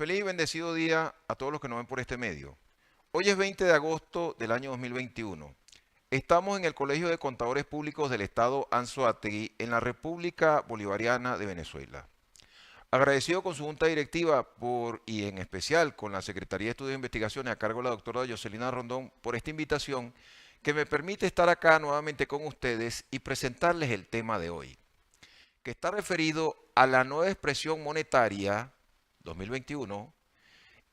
Feliz y bendecido día a todos los que nos ven por este medio. Hoy es 20 de agosto del año 2021. Estamos en el Colegio de Contadores Públicos del Estado Anzoátegui, en la República Bolivariana de Venezuela. Agradecido con su junta directiva y en especial con la Secretaría de Estudios e Investigaciones a cargo de la doctora Yoselina Rondón por esta invitación que me permite estar acá nuevamente con ustedes y presentarles el tema de hoy, que está referido a la nueva expresión monetaria 2021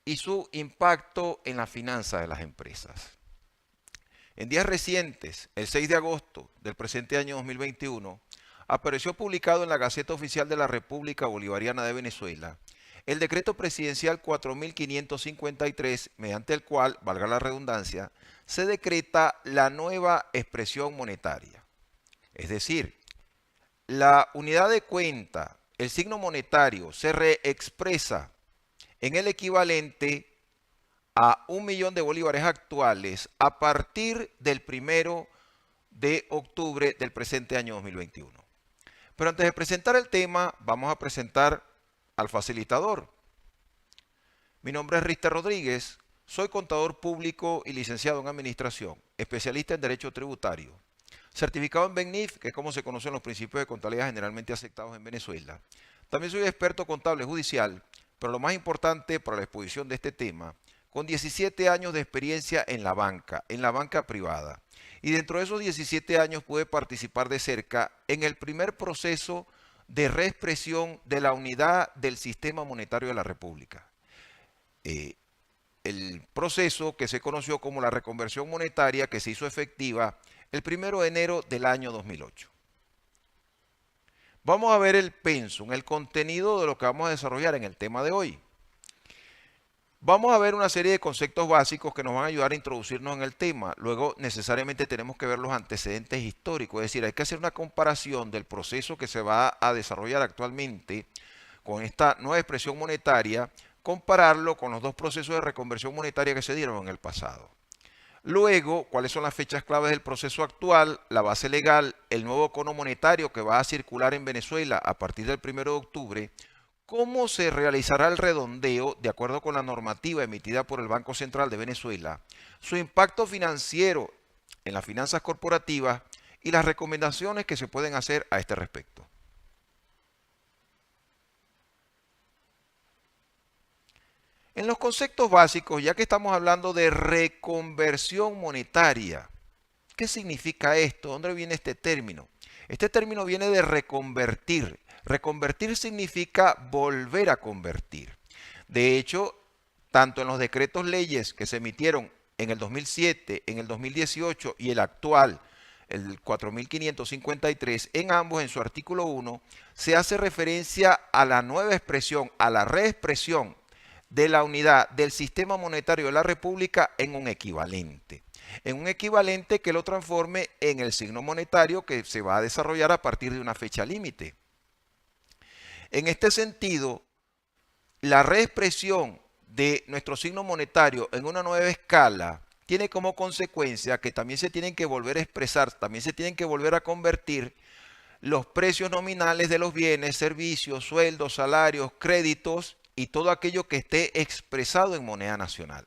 y su impacto en las finanzas de las empresas. En días recientes, el 6 de agosto del presente año 2021, apareció publicado en la Gaceta Oficial de la República Bolivariana de Venezuela el decreto presidencial 4553, mediante el cual, valga la redundancia, se decreta la nueva expresión monetaria. Es decir, la unidad de cuenta, el signo monetario, se reexpresa en el equivalente a 1.000.000 de bolívares actuales a partir del 1 de octubre del presente año 2021. Pero antes de presentar el tema, vamos a presentar al facilitador. Mi nombre es Rister Rodríguez, soy contador público y licenciado en administración, especialista en derecho tributario, certificado en BENIF, que es como se conocen los principios de contabilidad generalmente aceptados en Venezuela. También soy experto contable judicial, pero lo más importante para la exposición de este tema, con 17 años de experiencia en la banca privada. Y dentro de esos 17 años pude participar de cerca en el primer proceso de reexpresión de la unidad del sistema monetario de la República. El proceso que se conoció como la reconversión monetaria, que se hizo efectiva el 1 de enero del año 2008. Vamos a ver el pensum, el contenido de lo que vamos a desarrollar en el tema de hoy. Vamos a ver una serie de conceptos básicos que nos van a ayudar a introducirnos en el tema. Luego necesariamente tenemos que ver los antecedentes históricos, es decir, hay que hacer una comparación del proceso que se va a desarrollar actualmente con esta nueva expresión monetaria, compararlo con los dos procesos de reconversión monetaria que se dieron en el pasado. Luego, cuáles son las fechas claves del proceso actual, la base legal, el nuevo cono monetario que va a circular en Venezuela a partir del 1 de octubre, cómo se realizará el redondeo de acuerdo con la normativa emitida por el Banco Central de Venezuela, su impacto financiero en las finanzas corporativas y las recomendaciones que se pueden hacer a este respecto. En los conceptos básicos, ya que estamos hablando de reconversión monetaria, ¿qué significa esto? ¿Dónde viene este término? Este término viene de reconvertir. Reconvertir significa volver a convertir. De hecho, tanto en los decretos leyes que se emitieron en el 2007, en el 2018 y el actual, el 4553, en ambos, en su artículo 1, se hace referencia a la nueva expresión, a la reexpresión de la unidad del sistema monetario de la República en un equivalente. En un equivalente que lo transforme en el signo monetario que se va a desarrollar a partir de una fecha límite. En este sentido, la reexpresión de nuestro signo monetario en una nueva escala tiene como consecuencia que también se tienen que volver a expresar, también se tienen que volver a convertir los precios nominales de los bienes, servicios, sueldos, salarios, créditos y todo aquello que esté expresado en moneda nacional.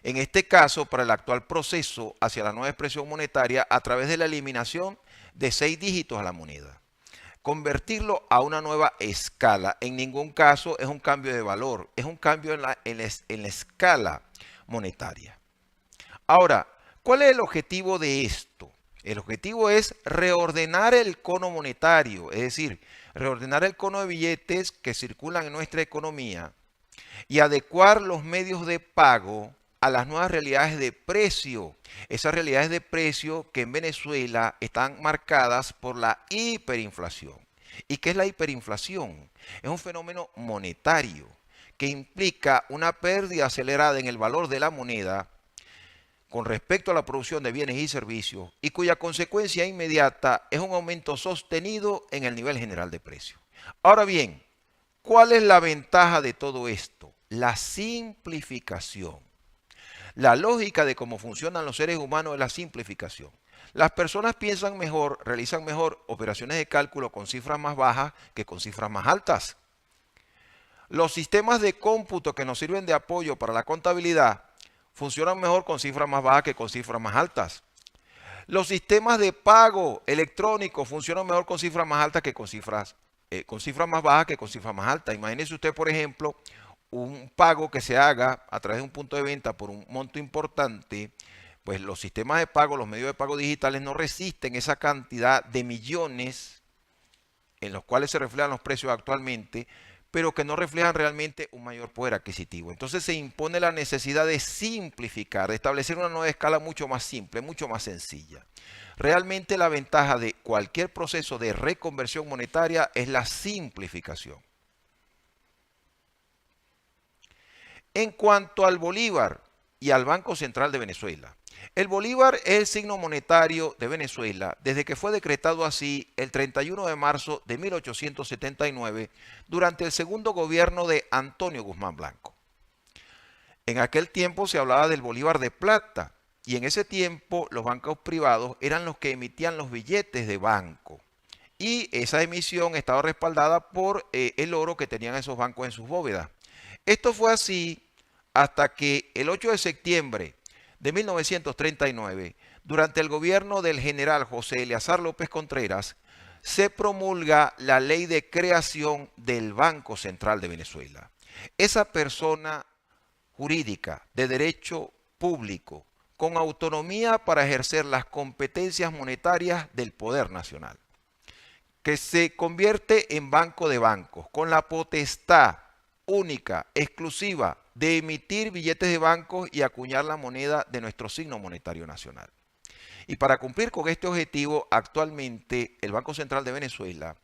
En este caso, para el actual proceso hacia la nueva expresión monetaria, a través de la eliminación de 6 dígitos a la moneda. Convertirlo a una nueva escala. En ningún caso es un cambio de valor, es un cambio en la escala monetaria. Ahora, ¿cuál es el objetivo de esto? El objetivo es reordenar el cono monetario, es decir, reordenar el cono de billetes que circulan en nuestra economía y adecuar los medios de pago a las nuevas realidades de precio. Esas realidades de precio que en Venezuela están marcadas por la hiperinflación. ¿Y qué es la hiperinflación? Es un fenómeno monetario que implica una pérdida acelerada en el valor de la moneda con respecto a la producción de bienes y servicios y cuya consecuencia inmediata es un aumento sostenido en el nivel general de precios. Ahora bien, ¿cuál es la ventaja de todo esto? La simplificación. La lógica de cómo funcionan los seres humanos es la simplificación. Las personas piensan mejor, realizan mejor operaciones de cálculo con cifras más bajas que con cifras más altas. Los sistemas de cómputo que nos sirven de apoyo para la contabilidad funcionan mejor con cifras más bajas que con cifras más altas. Los sistemas de pago electrónico funcionan mejor con cifras más altas que con cifras más bajas que con cifras más altas. Imagínese usted, por ejemplo, un pago que se haga a través de un punto de venta por un monto importante. Pues los sistemas de pago, los medios de pago digitales no resisten esa cantidad de millones en los cuales se reflejan los precios actualmente, pero que no reflejan realmente un mayor poder adquisitivo. Entonces se impone la necesidad de simplificar, de establecer una nueva escala mucho más simple, mucho más sencilla. Realmente la ventaja de cualquier proceso de reconversión monetaria es la simplificación. En cuanto al bolívar y al Banco Central de Venezuela, el bolívar es el signo monetario de Venezuela desde que fue decretado así el 31 de marzo de 1879 durante el segundo gobierno de Antonio Guzmán Blanco. En aquel tiempo se hablaba del bolívar de plata y en ese tiempo los bancos privados eran los que emitían los billetes de banco y esa emisión estaba respaldada por el oro que tenían esos bancos en sus bóvedas. Esto fue así hasta que el 8 de septiembre de 1939, durante el gobierno del general José Eleazar López Contreras, se promulga la ley de creación del Banco Central de Venezuela. Esa persona jurídica de derecho público con autonomía para ejercer las competencias monetarias del poder nacional, que se convierte en banco de bancos con la potestad única, exclusiva, de emitir billetes de bancos y acuñar la moneda de nuestro signo monetario nacional. Y para cumplir con este objetivo, actualmente el Banco Central de Venezuela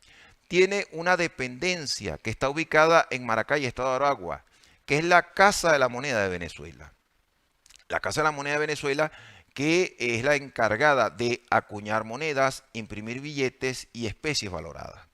tiene una dependencia que está ubicada en Maracay, Estado de Aragua, que es la Casa de la Moneda de Venezuela. La Casa de la Moneda de Venezuela, que es la encargada de acuñar monedas, imprimir billetes y especies valoradas.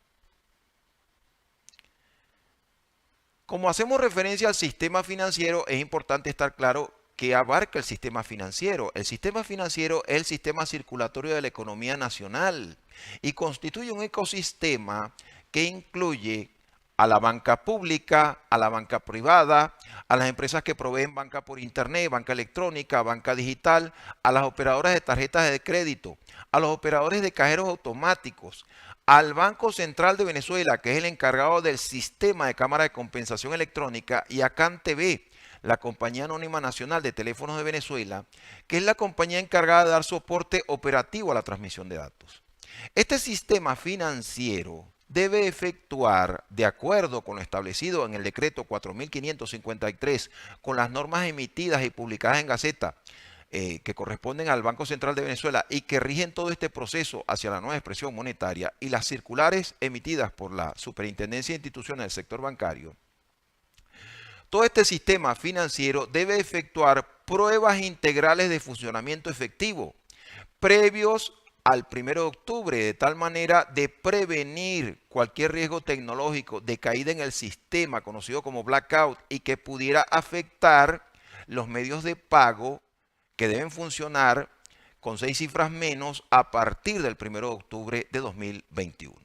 Como hacemos referencia al sistema financiero, es importante estar claro que abarca el sistema financiero. El sistema financiero es el sistema circulatorio de la economía nacional y constituye un ecosistema que incluye a la banca pública, a la banca privada, a las empresas que proveen banca por internet, banca electrónica, banca digital, a las operadoras de tarjetas de crédito, a los operadores de cajeros automáticos, al Banco Central de Venezuela, que es el encargado del sistema de cámara de compensación electrónica, y a CanTV, la Compañía Anónima Nacional de Teléfonos de Venezuela, que es la compañía encargada de dar soporte operativo a la transmisión de datos. Este sistema financiero debe efectuar, de acuerdo con lo establecido en el decreto 4553, con las normas emitidas y publicadas en Gaceta, que corresponden al Banco Central de Venezuela y que rigen todo este proceso hacia la nueva expresión monetaria, y las circulares emitidas por la Superintendencia de Instituciones del Sector Bancario. Todo este sistema financiero debe efectuar pruebas integrales de funcionamiento efectivo previos al 1 de octubre, de tal manera de prevenir cualquier riesgo tecnológico de caída en el sistema conocido como blackout y que pudiera afectar los medios de pago que deben funcionar con 6 cifras menos a partir del 1 de octubre de 2021.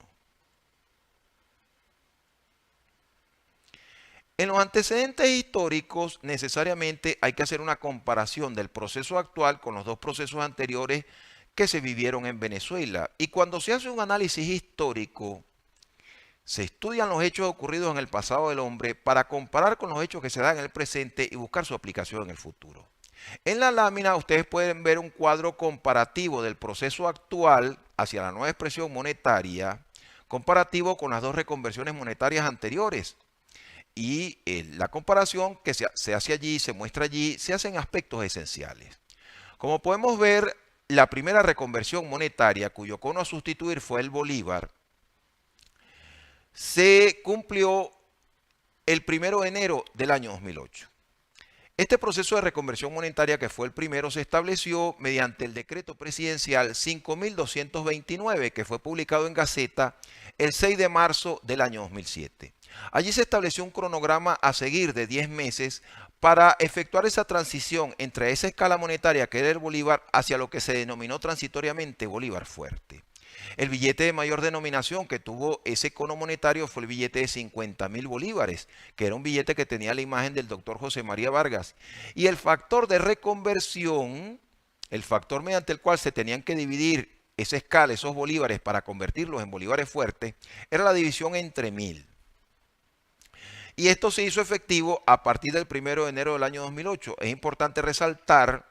En los antecedentes históricos, necesariamente hay que hacer una comparación del proceso actual con los dos procesos anteriores que se vivieron en Venezuela. Y cuando se hace un análisis histórico, se estudian los hechos ocurridos en el pasado del hombre para comparar con los hechos que se dan en el presente y buscar su aplicación en el futuro. En la lámina ustedes pueden ver un cuadro comparativo del proceso actual hacia la nueva expresión monetaria, comparativo con las dos reconversiones monetarias anteriores. Y la comparación que se hace allí, se muestra allí, se hacen aspectos esenciales. Como podemos ver, la primera reconversión monetaria, cuyo cono a sustituir fue el bolívar, se cumplió el 1 de enero del año 2008. Este proceso de reconversión monetaria, que fue el primero, se estableció mediante el decreto presidencial 5229, que fue publicado en Gaceta el 6 de marzo del año 2007. Allí se estableció un cronograma a seguir de 10 meses para efectuar esa transición entre esa escala monetaria que era el bolívar hacia lo que se denominó transitoriamente bolívar fuerte. El billete de mayor denominación que tuvo ese cono monetario fue el billete de 50.000 bolívares, que era un billete que tenía la imagen del doctor José María Vargas. Y el factor de reconversión, el factor mediante el cual se tenían que dividir esa escala, esos bolívares, para convertirlos en bolívares fuertes, era la división entre 1000. Y esto se hizo efectivo a partir del 1 de enero del año 2008. Es importante resaltar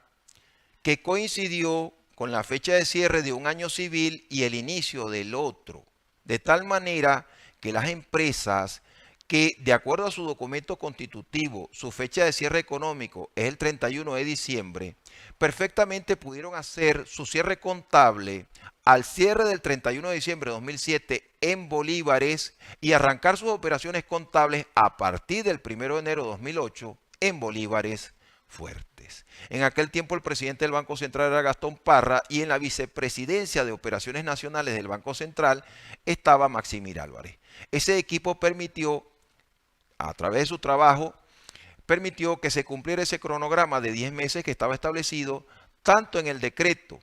que coincidió con la fecha de cierre de un año civil y el inicio del otro, de tal manera que las empresas que, de acuerdo a su documento constitutivo, su fecha de cierre económico es el 31 de diciembre, perfectamente pudieron hacer su cierre contable al cierre del 31 de diciembre de 2007 en bolívares y arrancar sus operaciones contables a partir del 1 de enero de 2008 en bolívares fuertes. En aquel tiempo el presidente del Banco Central era Gastón Parra y en la vicepresidencia de operaciones nacionales del Banco Central estaba Maximir Álvarez. Ese equipo permitió, a través de su trabajo, permitió que se cumpliera ese cronograma de 10 meses que estaba establecido tanto en el decreto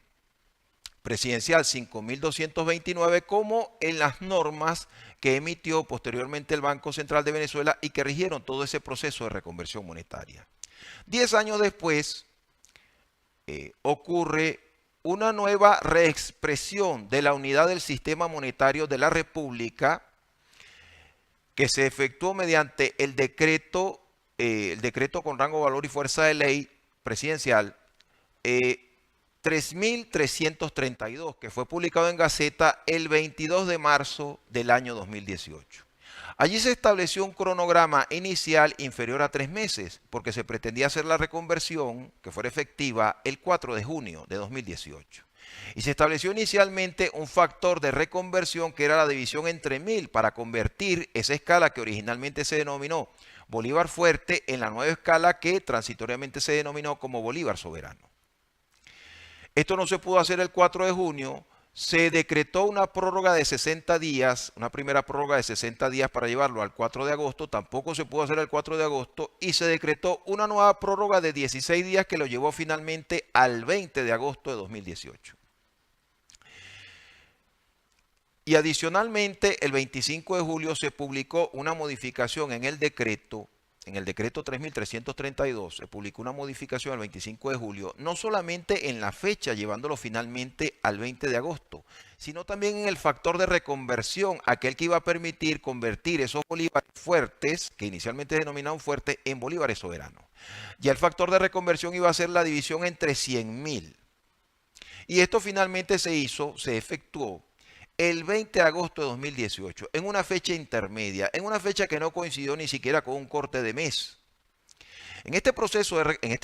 presidencial 5229 como en las normas que emitió posteriormente el Banco Central de Venezuela y que rigieron todo ese proceso de reconversión monetaria. 10 años después ocurre una nueva reexpresión de la unidad del sistema monetario de la República que se efectuó mediante el decreto con rango, valor y fuerza de ley presidencial 3332, que fue publicado en Gaceta el 22 de marzo del año 2018. Allí se estableció un cronograma inicial inferior a 3 meses, porque se pretendía hacer la reconversión, que fuera efectiva, el 4 de junio de 2018. Y se estableció inicialmente un factor de reconversión que era la división entre 1000 para convertir esa escala que originalmente se denominó Bolívar Fuerte en la nueva escala que transitoriamente se denominó como Bolívar Soberano. Esto no se pudo hacer el 4 de junio. Se decretó una prórroga de 60 días, una primera prórroga de 60 días para llevarlo al 4 de agosto, tampoco se pudo hacer el 4 de agosto y se decretó una nueva prórroga de 16 días que lo llevó finalmente al 20 de agosto de 2018. Y adicionalmente, el 25 de julio se publicó una modificación en el decreto 3332, se publicó una modificación el 25 de julio, no solamente en la fecha, llevándolo finalmente al 20 de agosto, sino también en el factor de reconversión, aquel que iba a permitir convertir esos bolívares fuertes, que inicialmente denominaban fuertes, en bolívares soberanos. Ya el factor de reconversión iba a ser la división entre 100.000. Y esto finalmente se efectuó el 20 de agosto de 2018, en una fecha intermedia, en una fecha que no coincidió ni siquiera con un corte de mes. En este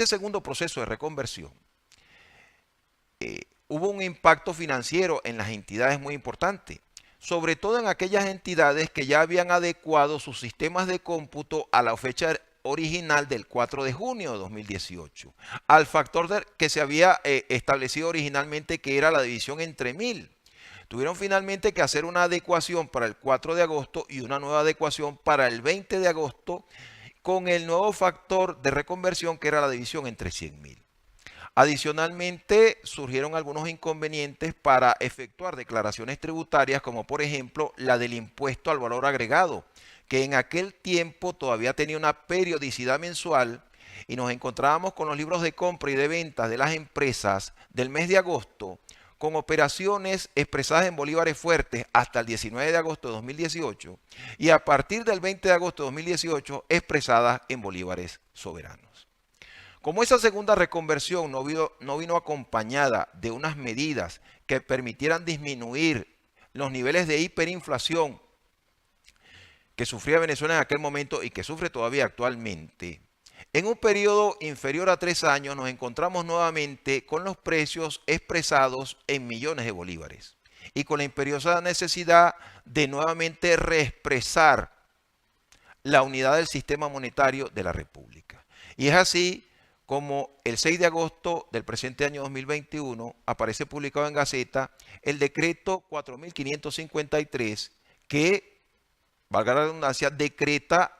segundo proceso de reconversión, hubo un impacto financiero en las entidades muy importante, sobre todo en aquellas entidades que ya habían adecuado sus sistemas de cómputo a la fecha original del 4 de junio de 2018, al factor que se había establecido originalmente, que era la división entre 1000. Tuvieron finalmente que hacer una adecuación para el 4 de agosto y una nueva adecuación para el 20 de agosto con el nuevo factor de reconversión que era la división entre 100.000. Adicionalmente, surgieron algunos inconvenientes para efectuar declaraciones tributarias, como por ejemplo la del impuesto al valor agregado, que en aquel tiempo todavía tenía una periodicidad mensual y nos encontrábamos con los libros de compra y de ventas de las empresas del mes de agosto, con operaciones expresadas en bolívares fuertes hasta el 19 de agosto de 2018 y a partir del 20 de agosto de 2018 expresadas en bolívares soberanos. Como esa segunda reconversión no vino acompañada de unas medidas que permitieran disminuir los niveles de hiperinflación que sufría Venezuela en aquel momento y que sufre todavía actualmente, en un periodo inferior a 3 años nos encontramos nuevamente con los precios expresados en millones de bolívares y con la imperiosa necesidad de nuevamente reexpresar la unidad del sistema monetario de la República. Y es así como el 6 de agosto del presente año 2021 aparece publicado en Gaceta el decreto 4553 que, valga la redundancia, decreta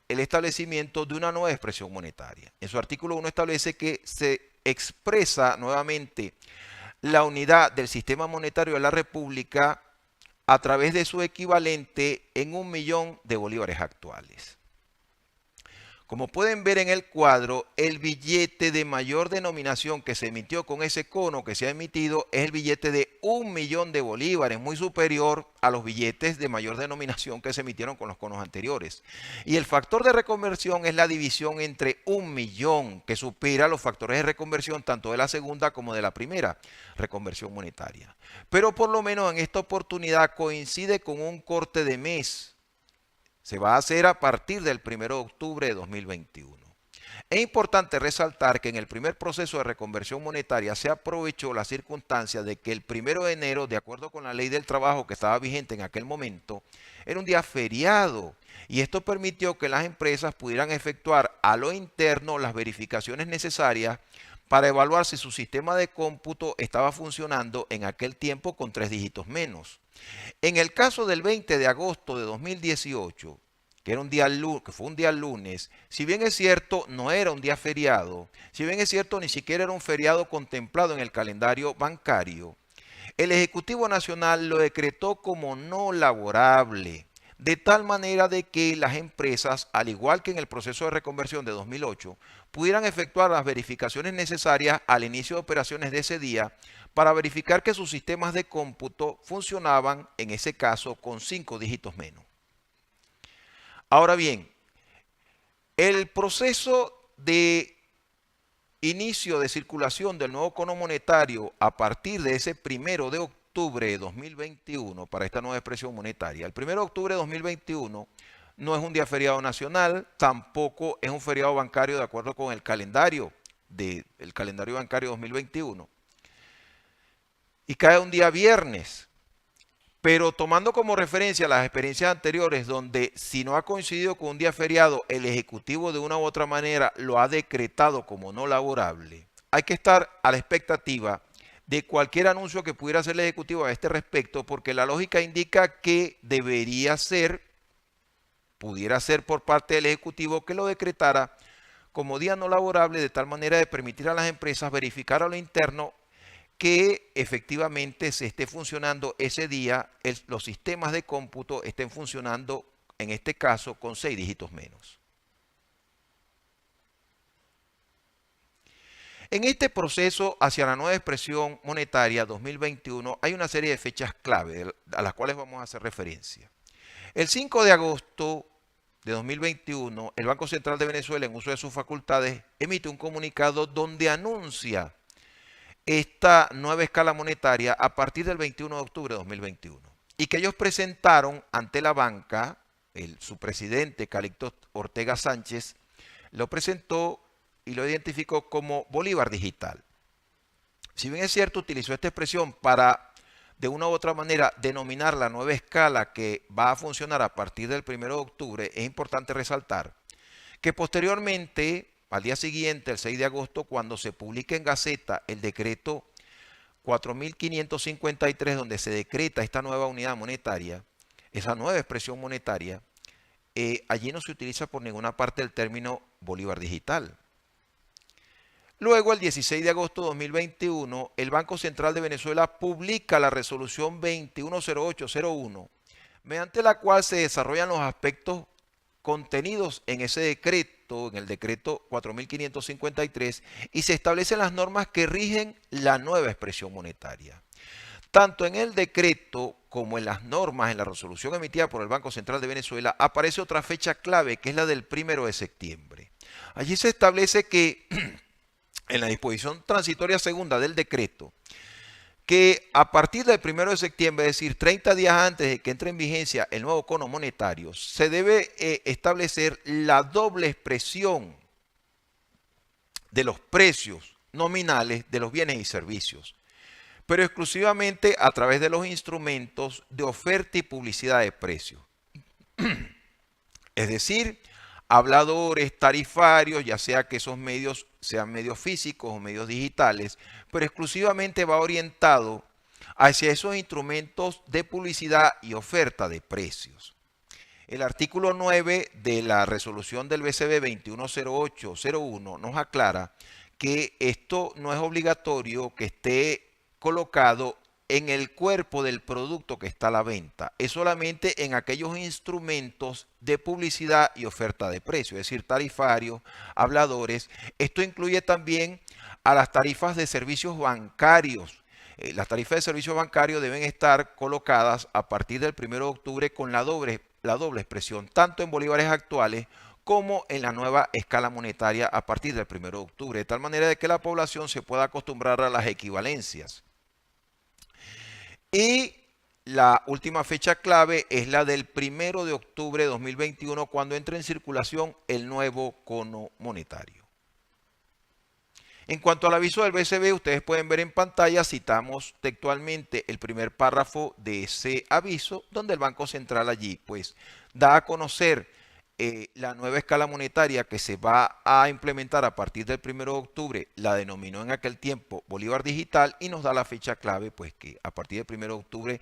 el establecimiento de una nueva expresión monetaria. En su artículo 1 establece que se expresa nuevamente la unidad del sistema monetario de la República a través de su equivalente en 1.000.000 de bolívares actuales. Como pueden ver en el cuadro, el billete de mayor denominación que se emitió con ese cono que se ha emitido es el billete de 1.000.000 de bolívares, muy superior a los billetes de mayor denominación que se emitieron con los conos anteriores. Y el factor de reconversión es la división entre 1.000.000, que supera los factores de reconversión tanto de la segunda como de la primera reconversión monetaria. Pero por lo menos en esta oportunidad coincide con un corte de mes. Se va a hacer a partir del 1 de octubre de 2021. Es importante resaltar que en el primer proceso de reconversión monetaria se aprovechó la circunstancia de que el 1 de enero, de acuerdo con la ley del trabajo que estaba vigente en aquel momento, era un día feriado. Y esto permitió que las empresas pudieran efectuar a lo interno las verificaciones necesarias para evaluar si su sistema de cómputo estaba funcionando en aquel tiempo con 3 dígitos menos. En el caso del 20 de agosto de 2018, que fue un día lunes, si bien es cierto, no era un día feriado, si bien es cierto, ni siquiera era un feriado contemplado en el calendario bancario, el Ejecutivo Nacional lo decretó como no laborable, de tal manera de que las empresas, al igual que en el proceso de reconversión de 2008, pudieran efectuar las verificaciones necesarias al inicio de operaciones de ese día para verificar que sus sistemas de cómputo funcionaban, en ese caso, con 5 dígitos menos. Ahora bien, el proceso de inicio de circulación del nuevo cono monetario a partir de ese 1 de octubre de 2021 para esta nueva expresión monetaria. El 1 de octubre de 2021 no es un día feriado nacional, tampoco es un feriado bancario de acuerdo con el calendario bancario 2021. Y cae un día viernes. Pero tomando como referencia las experiencias anteriores donde si no ha coincidido con un día feriado, el Ejecutivo de una u otra manera lo ha decretado como no laborable, hay que estar a la expectativa de cualquier anuncio que pudiera hacer el Ejecutivo a este respecto, porque la lógica indica que pudiera ser por parte del Ejecutivo que lo decretara como día no laborable, de tal manera de permitir a las empresas verificar a lo interno que efectivamente se esté funcionando ese día, los sistemas de cómputo estén funcionando, en este caso, con 6 dígitos menos. En este proceso hacia la nueva expresión monetaria 2021 hay una serie de fechas clave a las cuales vamos a hacer referencia. El 5 de agosto de 2021, el Banco Central de Venezuela, en uso de sus facultades, emite un comunicado donde anuncia esta nueva escala monetaria a partir del 21 de octubre de 2021 y que ellos presentaron ante la banca, su presidente Calixto Ortega Sánchez lo presentó y lo identificó como Bolívar Digital. Si bien es cierto, utilizó esta expresión para de una u otra manera denominar la nueva escala que va a funcionar a partir del 1 de octubre, es importante resaltar que posteriormente, al día siguiente, el 6 de agosto, cuando se publica en Gaceta el decreto 4553, donde se decreta esta nueva unidad monetaria, esa nueva expresión monetaria, allí no se utiliza por ninguna parte el término Bolívar Digital. Luego, el 16 de agosto de 2021, el Banco Central de Venezuela publica la resolución 210801, mediante la cual se desarrollan los aspectos contenidos en ese decreto, en el decreto 4553, y se establecen las normas que rigen la nueva expresión monetaria. Tanto en el decreto como en las normas, en la resolución emitida por el Banco Central de Venezuela, aparece otra fecha clave, que es la del 1 de septiembre. Allí se establece que en la disposición transitoria segunda del decreto, que a partir del 1 de septiembre, es decir, 30 días antes de que entre en vigencia el nuevo cono monetario, se debe establecer la doble expresión de los precios nominales de los bienes y servicios, pero exclusivamente a través de los instrumentos de oferta y publicidad de precios. Es decir, habladores, tarifarios, ya sea que esos medios sean medios físicos o medios digitales, pero exclusivamente va orientado hacia esos instrumentos de publicidad y oferta de precios. El artículo 9 de la resolución del BCB 210801 nos aclara que esto no es obligatorio que esté colocado en el cuerpo del producto que está a la venta. Es solamente en aquellos instrumentos de publicidad y oferta de precio, es decir, tarifarios, habladores. Esto incluye también a las tarifas de servicios bancarios. Las tarifas de servicios bancarios deben estar colocadas a partir del 1 de octubre con la doble expresión, tanto en bolívares actuales como en la nueva escala monetaria a partir del 1 de octubre, de tal manera de que la población se pueda acostumbrar a las equivalencias. Y la última fecha clave es la del 1 de octubre de 2021, cuando entra en circulación el nuevo cono monetario. En cuanto al aviso del BCB, ustedes pueden ver en pantalla, citamos textualmente el primer párrafo de ese aviso, donde el Banco Central allí pues da a conocer la nueva escala monetaria que se va a implementar a partir del 1 de octubre, la denominó en aquel tiempo Bolívar Digital y nos da la fecha clave, pues que a partir del 1 de octubre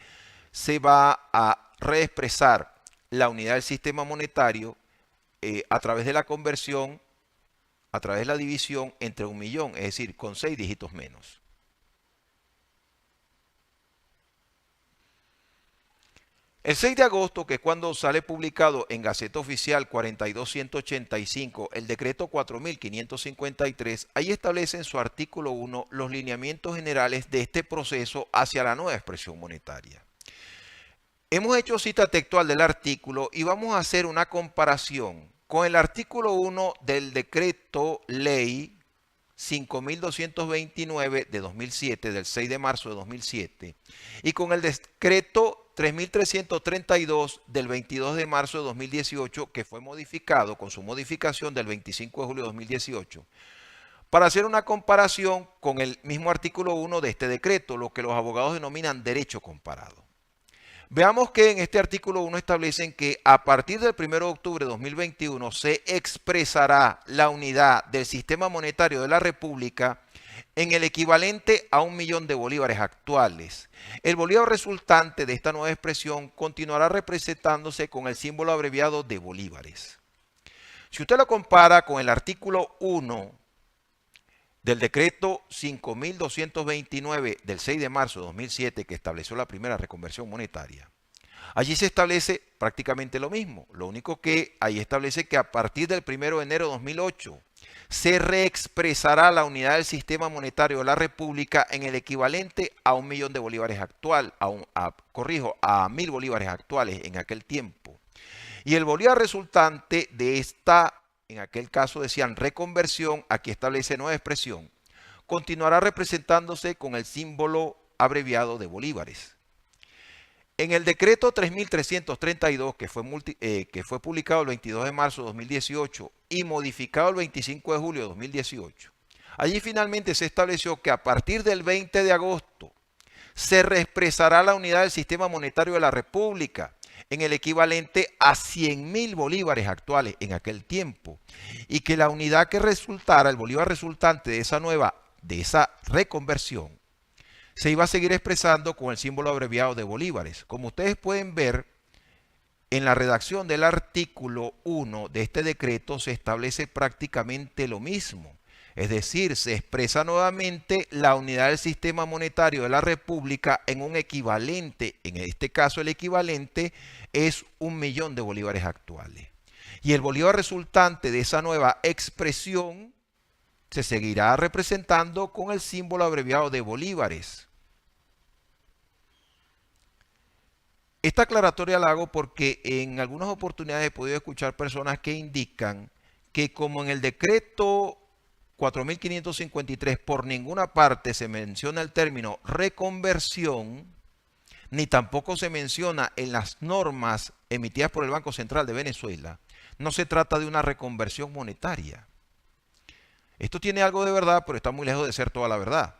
se va a reexpresar la unidad del sistema monetario a través de la conversión, a través de la división entre 1.000.000, es decir, con 6 dígitos menos. El 6 de agosto, que es cuando sale publicado en Gaceta Oficial 42185 el decreto 4553, ahí establece en su artículo 1 los lineamientos generales de este proceso hacia la nueva expresión monetaria. Hemos hecho cita textual del artículo y vamos a hacer una comparación con el artículo 1 del decreto ley 5229 de 2007, del 6 de marzo de 2007, y con el decreto 3332 del 22 de marzo de 2018, que fue modificado con su modificación del 25 de julio de 2018, para hacer una comparación con el mismo artículo 1 de este decreto, lo que los abogados denominan derecho comparado. Veamos que en este artículo 1 establecen que a partir del 1 de octubre de 2021 se expresará la unidad del sistema monetario de la República en el equivalente a 1.000.000 de bolívares actuales. El bolívar resultante de esta nueva expresión continuará representándose con el símbolo abreviado de bolívares. Si usted lo compara con el artículo 1 del decreto 5229 del 6 de marzo de 2007, que estableció la primera reconversión monetaria, allí se establece prácticamente lo mismo. Lo único que ahí establece que a partir del 1 de enero de 2008 se reexpresará la unidad del sistema monetario de la República en el equivalente a 1.000.000 de bolívares actual, a 1.000 bolívares actuales en aquel tiempo. Y el bolívar resultante de esta, en aquel caso decían reconversión, aquí establece nueva expresión, continuará representándose con el símbolo abreviado de bolívares. En el decreto 3332, que fue publicado el 22 de marzo de 2018 y modificado el 25 de julio de 2018, allí finalmente se estableció que a partir del 20 de agosto se reexpresará la unidad del sistema monetario de la República en el equivalente a 100.000 bolívares actuales en aquel tiempo, y que la unidad que resultara, el bolívar resultante de esa reconversión, se iba a seguir expresando con el símbolo abreviado de bolívares. Como ustedes pueden ver, en la redacción del artículo 1 de este decreto se establece prácticamente lo mismo. Es decir, se expresa nuevamente la unidad del sistema monetario de la República en un equivalente. En este caso, el equivalente es 1.000.000 de bolívares actuales. Y el bolívar resultante de esa nueva expresión se seguirá representando con el símbolo abreviado de bolívares. Esta aclaratoria la hago porque en algunas oportunidades he podido escuchar personas que indican que como en el decreto 4553 por ninguna parte se menciona el término reconversión, ni tampoco se menciona en las normas emitidas por el Banco Central de Venezuela, no se trata de una reconversión monetaria. Esto tiene algo de verdad, pero está muy lejos de ser toda la verdad.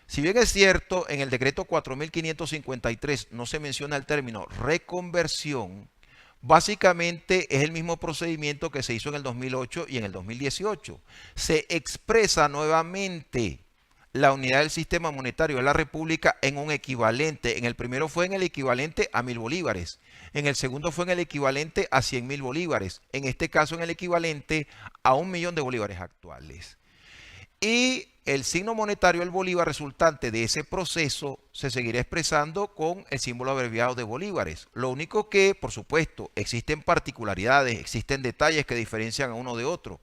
Si bien es cierto, en el decreto 4553 no se menciona el término reconversión, básicamente es el mismo procedimiento que se hizo en el 2008 y en el 2018. Se expresa nuevamente la unidad del sistema monetario de la República en un equivalente. En el primero fue en el equivalente a 1.000 bolívares. En el segundo fue en el equivalente a 100.000 bolívares. En este caso en el equivalente a 1.000.000 de bolívares actuales. Y el signo monetario, el bolívar, resultante de ese proceso, se seguirá expresando con el símbolo abreviado de bolívares. Lo único que, por supuesto, existen particularidades, existen detalles que diferencian a uno de otro.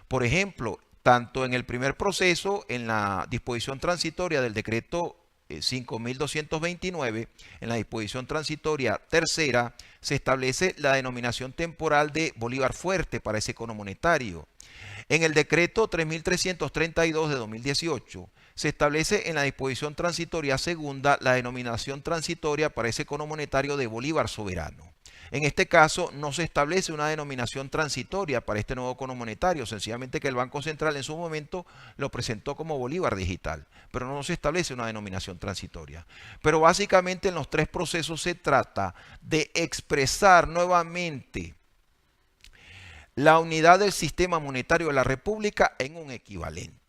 Por ejemplo, tanto en el primer proceso, en la disposición transitoria del decreto 5.229, en la disposición transitoria tercera, se establece la denominación temporal de bolívar fuerte para ese cono monetario. En el decreto 3.332 de 2018 se establece en la disposición transitoria segunda la denominación transitoria para ese cono monetario de bolívar soberano. En este caso no se establece una denominación transitoria para este nuevo cono monetario, sencillamente que el Banco Central en su momento lo presentó como bolívar digital, pero no se establece una denominación transitoria. Pero básicamente en los tres procesos se trata de expresar nuevamente la unidad del sistema monetario de la República en un equivalente.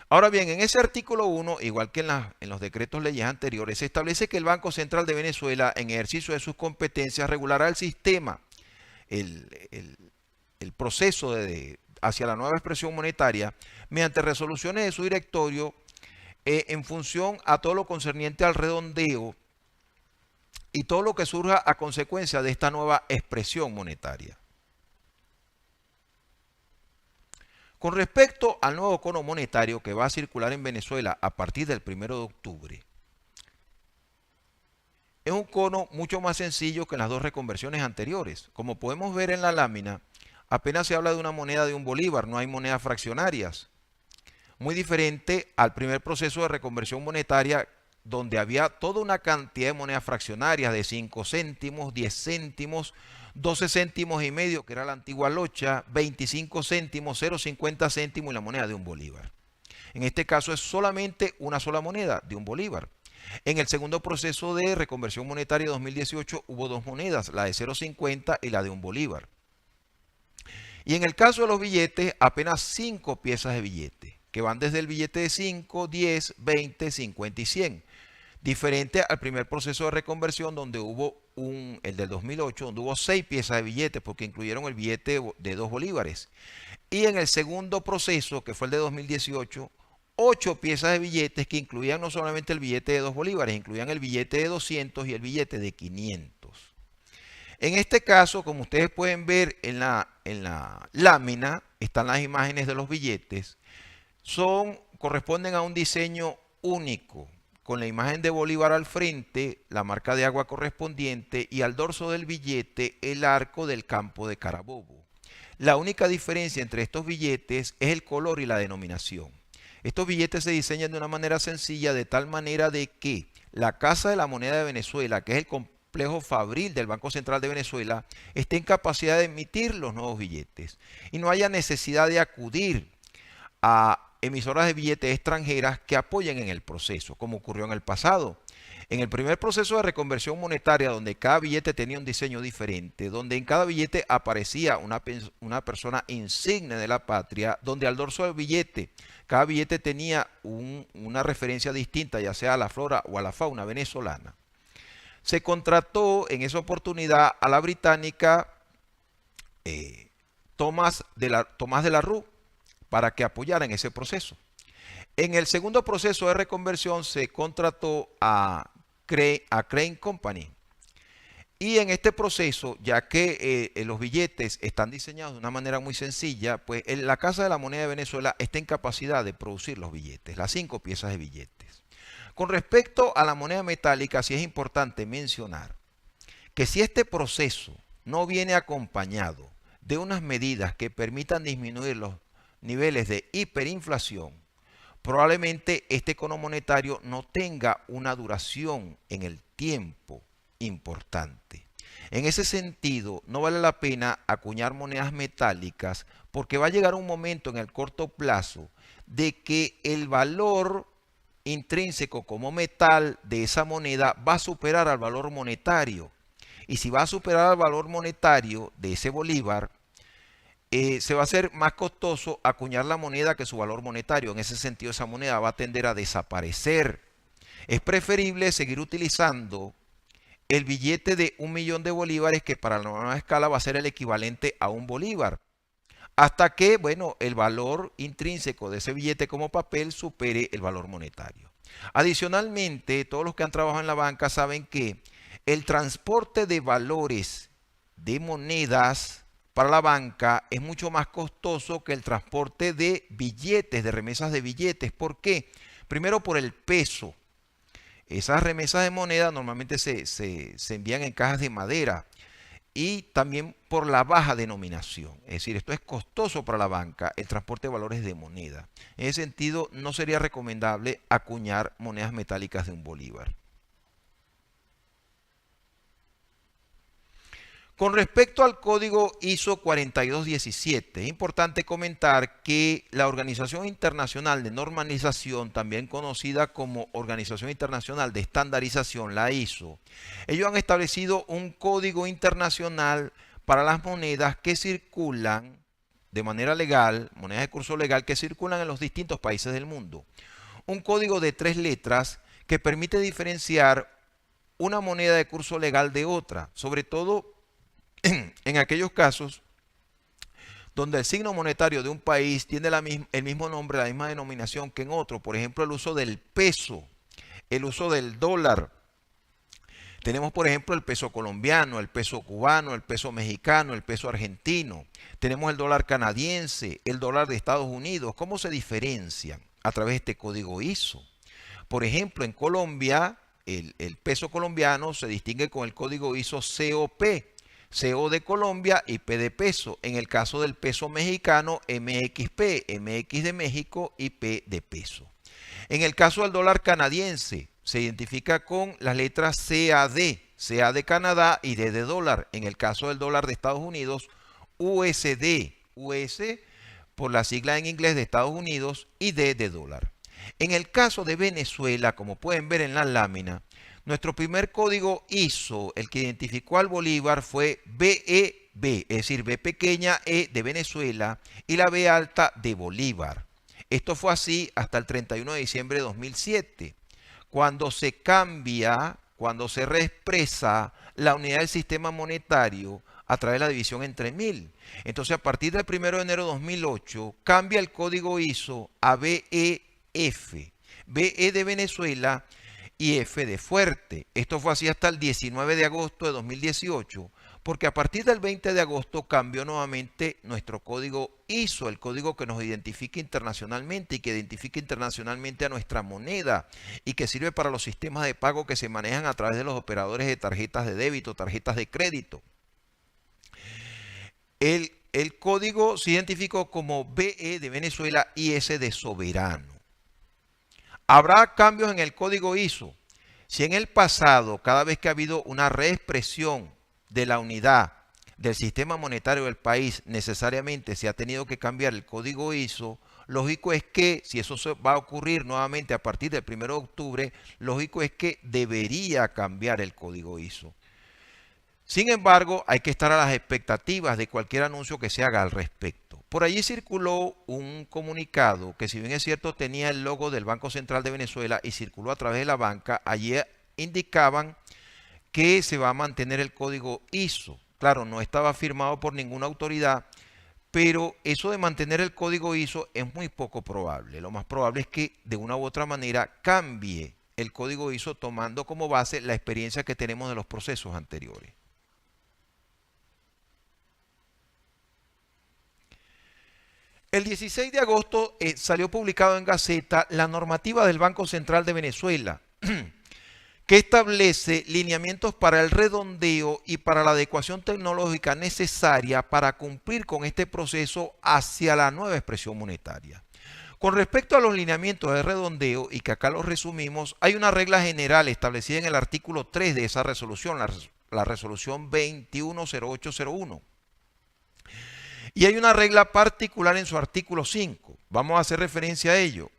Ahora bien, en ese artículo 1, igual que en los decretos leyes anteriores, se establece que el Banco Central de Venezuela, en ejercicio de sus competencias, regulará el sistema, el proceso hacia la nueva expresión monetaria, mediante resoluciones de su directorio, en función a todo lo concerniente al redondeo y todo lo que surja a consecuencia de esta nueva expresión monetaria. Con respecto al nuevo cono monetario que va a circular en Venezuela a partir del 1 de octubre, es un cono mucho más sencillo que en las dos reconversiones anteriores. Como podemos ver en la lámina, apenas se habla de una moneda de un bolívar, no hay monedas fraccionarias. Muy diferente al primer proceso de reconversión monetaria, donde había toda una cantidad de monedas fraccionarias de 5 céntimos, 10 céntimos, 12 céntimos y medio, que era la antigua locha, 25 céntimos, 0,50 céntimos y la moneda de un bolívar. En este caso es solamente una sola moneda de un bolívar. En el segundo proceso de reconversión monetaria 2018 hubo dos monedas, la de 0,50 y la de un bolívar. Y en el caso de los billetes, apenas 5 piezas de billetes, que van desde el billete de 5, 10, 20, 50 y 100. Diferente al primer proceso de reconversión donde hubo el del 2008, donde hubo 6 piezas de billetes porque incluyeron el billete de 2 bolívares. Y en el segundo proceso, que fue el de 2018, 8 piezas de billetes que incluían no solamente el billete de 2 bolívares, incluían el billete de 200 y el billete de 500. En este caso, como ustedes pueden ver en la lámina, están las imágenes de los billetes, corresponden a un diseño único, con la imagen de Bolívar al frente, la marca de agua correspondiente y al dorso del billete el arco del campo de Carabobo. La única diferencia entre estos billetes es el color y la denominación. Estos billetes se diseñan de una manera sencilla, de tal manera de que la Casa de la Moneda de Venezuela, que es el complejo fabril del Banco Central de Venezuela, esté en capacidad de emitir los nuevos billetes y no haya necesidad de acudir a emisoras de billetes extranjeras que apoyen en el proceso, como ocurrió en el pasado. En el primer proceso de reconversión monetaria, donde cada billete tenía un diseño diferente, donde en cada billete aparecía una persona insigne de la patria, donde al dorso del billete, cada billete tenía una referencia distinta, ya sea a la flora o a la fauna venezolana, se contrató en esa oportunidad a la británica Tomás de la Rue, para que apoyaran ese proceso. En el segundo proceso de reconversión se contrató a Crane Company. Y en este proceso, ya que los billetes están diseñados de una manera muy sencilla, pues la Casa de la Moneda de Venezuela está en capacidad de producir los billetes, las 5 piezas de billetes. Con respecto a la moneda metálica, sí es importante mencionar que si este proceso no viene acompañado de unas medidas que permitan disminuir los niveles de hiperinflación, probablemente este cono monetario no tenga una duración en el tiempo importante. En ese sentido, no vale la pena acuñar monedas metálicas porque va a llegar un momento en el corto plazo de que el valor intrínseco como metal de esa moneda va a superar al valor monetario. Y si va a superar al valor monetario de ese bolívar, se va a hacer más costoso acuñar la moneda que su valor monetario. En ese sentido, esa moneda va a tender a desaparecer. Es preferible seguir utilizando el billete de 1 millón de bolívares, que para la nueva escala va a ser el equivalente a un bolívar. hasta que, bueno, el valor intrínseco de ese billete como papel supere el valor monetario. Adicionalmente, todos los que han trabajado en la banca saben que el transporte de valores de monedas para la banca es mucho más costoso que el transporte de billetes, de remesas de billetes. ¿Por qué? Primero por el peso. Esas remesas de moneda normalmente se envían en cajas de madera y también por la baja denominación. Es decir, esto es costoso para la banca, el transporte de valores de moneda. En ese sentido, no sería recomendable acuñar monedas metálicas de un bolívar. Con respecto al código ISO 4217, es importante comentar que la Organización Internacional de Normalización, también conocida como Organización Internacional de Estandarización, la ISO, ellos han establecido un código internacional para las monedas que circulan de manera legal, monedas de curso legal que circulan en los distintos países del mundo. Un código de 3 letras que permite diferenciar una moneda de curso legal de otra, sobre todo en aquellos casos donde el signo monetario de un país tiene el mismo nombre, la misma denominación que en otro. Por ejemplo, el uso del peso, el uso del dólar. Tenemos, por ejemplo, el peso colombiano, el peso cubano, el peso mexicano, el peso argentino. Tenemos el dólar canadiense, el dólar de Estados Unidos. ¿Cómo se diferencian? A través de este código ISO. Por ejemplo, en Colombia, el peso colombiano se distingue con el código ISO COP. CO de Colombia y P de peso. En el caso del peso mexicano, MXP, MX de México y P de peso. En el caso del dólar canadiense, se identifica con las letras CAD, CA de Canadá y D de dólar. En el caso del dólar de Estados Unidos, USD, US por la sigla en inglés de Estados Unidos y D de dólar. En el caso de Venezuela, como pueden ver en la lámina, nuestro primer código ISO, el que identificó al bolívar, fue BEB, es decir, B pequeña E de Venezuela y la B alta de Bolívar. Esto fue así hasta el 31 de diciembre de 2007, cuando se cambia, cuando se reexpresa la unidad del sistema monetario a través de la división entre 1000. Entonces, a partir del 1 de enero de 2008, cambia el código ISO a BEF, BE de Venezuela y F de fuerte. Esto fue así hasta el 19 de agosto de 2018, porque a partir del 20 de agosto cambió nuevamente nuestro código ISO, el código que nos identifica internacionalmente y que identifica internacionalmente a nuestra moneda y que sirve para los sistemas de pago que se manejan a través de los operadores de tarjetas de débito, tarjetas de crédito. El código se identificó como BE de Venezuela y S de soberano. Habrá cambios en el código ISO. Si en el pasado, cada vez que ha habido una reexpresión de la unidad del sistema monetario del país, necesariamente se ha tenido que cambiar el código ISO, lógico es que, si eso va a ocurrir nuevamente a partir del 1 de octubre, lógico es que debería cambiar el código ISO. Sin embargo, hay que estar a las expectativas de cualquier anuncio que se haga al respecto. Por allí circuló un comunicado que, si bien es cierto, tenía el logo del Banco Central de Venezuela y circuló a través de la banca. Allí indicaban que se va a mantener el código ISO. Claro, no estaba firmado por ninguna autoridad, pero eso de mantener el código ISO es muy poco probable. Lo más probable es que de una u otra manera cambie el código ISO tomando como base la experiencia que tenemos de los procesos anteriores. El 16 de agosto salió publicado en Gaceta la normativa del Banco Central de Venezuela, que establece lineamientos para el redondeo y para la adecuación tecnológica necesaria para cumplir con este proceso hacia la nueva expresión monetaria. Con respecto a los lineamientos de redondeo, y que acá los resumimos, hay una regla general establecida en el artículo 3 de esa resolución, la resolución 210801. Y hay una regla particular en su artículo 5. Vamos a hacer referencia a ello.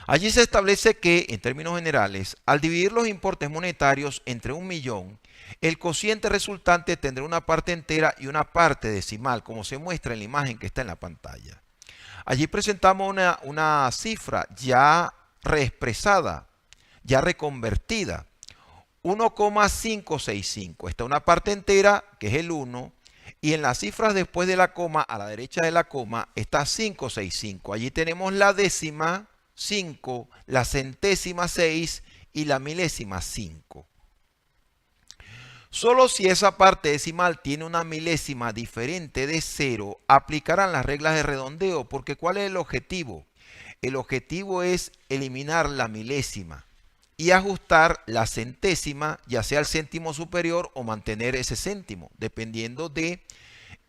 Allí se establece que, en términos generales, al dividir los importes monetarios entre 1 millón, el cociente resultante tendrá una parte entera y una parte decimal, como se muestra en la imagen que está en la pantalla. Allí presentamos una cifra ya reexpresada, ya reconvertida. 1,565. Está una parte entera, que es el 1, Y en las cifras después de la coma, a la derecha de la coma, está 565. Allí tenemos la décima, 5, la centésima, 6 y la milésima, 5. Solo si esa parte decimal tiene una milésima diferente de 0, aplicarán las reglas de redondeo, porque ¿cuál es el objetivo? El objetivo es eliminar la milésima y ajustar la centésima, ya sea el céntimo superior o mantener ese céntimo, dependiendo de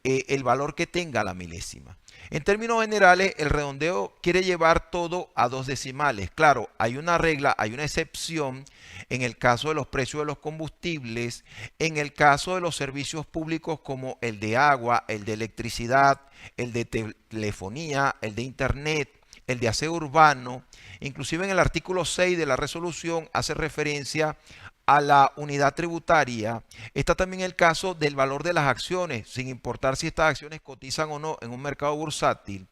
el valor que tenga la milésima. En términos generales, el redondeo quiere llevar todo a dos decimales. Claro, hay una regla, hay una excepción en el caso de los precios de los combustibles, en el caso de los servicios públicos como el de agua, el de electricidad, el de telefonía, el de internet, el de aseo urbano. Inclusive en el artículo 6 de la resolución hace referencia a la unidad tributaria. Está también el caso del valor de las acciones, sin importar si estas acciones cotizan o no en un mercado bursátil.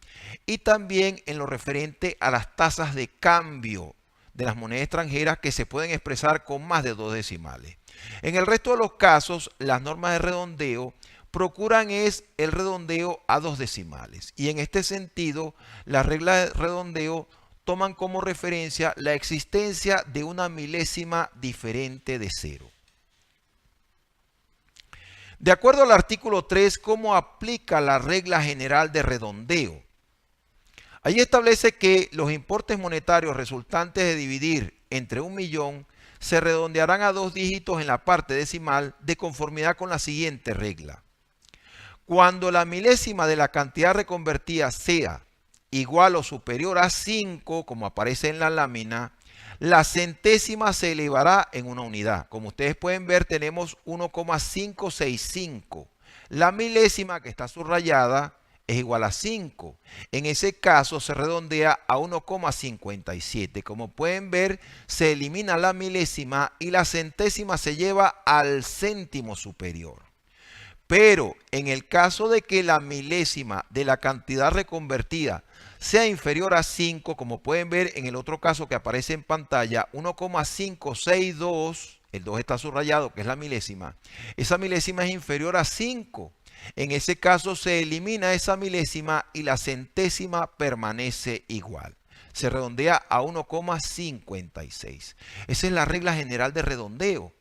Y también en lo referente a las tasas de cambio de las monedas extranjeras que se pueden expresar con más de dos decimales. En el resto de los casos, las normas de redondeo procuran es el redondeo a dos decimales. Y en este sentido, las reglas de redondeo toman como referencia la existencia de una milésima diferente de 0. De acuerdo al artículo 3, ¿cómo aplica la regla general de redondeo? Allí establece que los importes monetarios resultantes de dividir entre 1.000.000 se redondearán a dos dígitos en la parte decimal de conformidad con la siguiente regla. Cuando la milésima de la cantidad reconvertida sea igual o superior a 5, como aparece en la lámina, la centésima se elevará en una unidad. Como ustedes pueden ver, tenemos 1,565. La milésima que está subrayada es igual a 5. En ese caso se redondea a 1,57. Como pueden ver, se elimina la milésima y la centésima se lleva al céntimo superior. Pero en el caso de que la milésima de la cantidad reconvertida sea inferior a 5, como pueden ver en el otro caso que aparece en pantalla, 1,562, el 2 está subrayado, que es la milésima, esa milésima es inferior a 5. En ese caso se elimina esa milésima y la centésima permanece igual. Se redondea a 1,56. Esa es la regla general de redondeo.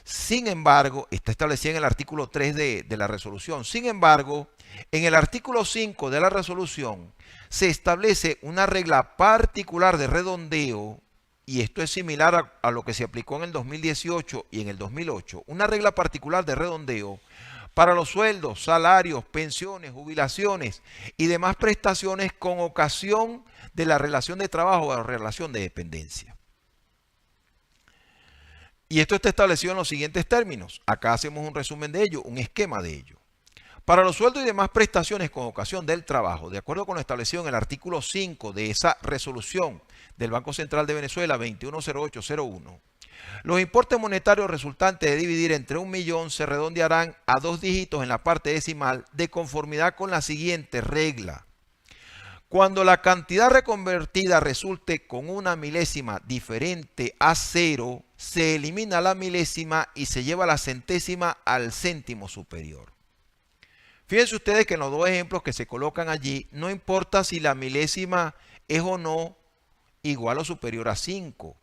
Sin embargo, está establecida en el artículo 3 de la resolución. Sin embargo, en el artículo 5 de la resolución se establece una regla particular de redondeo, y esto es similar a lo que se aplicó en el 2018 y en el 2008. Una regla particular de redondeo para los sueldos, salarios, pensiones, jubilaciones y demás prestaciones con ocasión de la relación de trabajo o la relación de dependencia. Y esto está establecido en los siguientes términos. Acá hacemos un resumen de ello, un esquema de ello. Para los sueldos y demás prestaciones con ocasión del trabajo, de acuerdo con lo establecido en el artículo 5 de esa resolución del Banco Central de Venezuela 210801, los importes monetarios resultantes de dividir entre 1.000.000 se redondearán a dos dígitos en la parte decimal de conformidad con la siguiente regla. Cuando la cantidad reconvertida resulte con una milésima diferente a 0, se elimina la milésima y se lleva la centésima al céntimo superior. Fíjense ustedes que en los dos ejemplos que se colocan allí, no importa si la milésima es o no igual o superior a 5.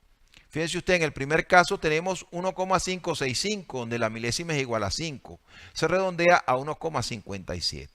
Fíjense usted, en el primer caso tenemos 1,565, donde la milésima es igual a 5. Se redondea a 1,57.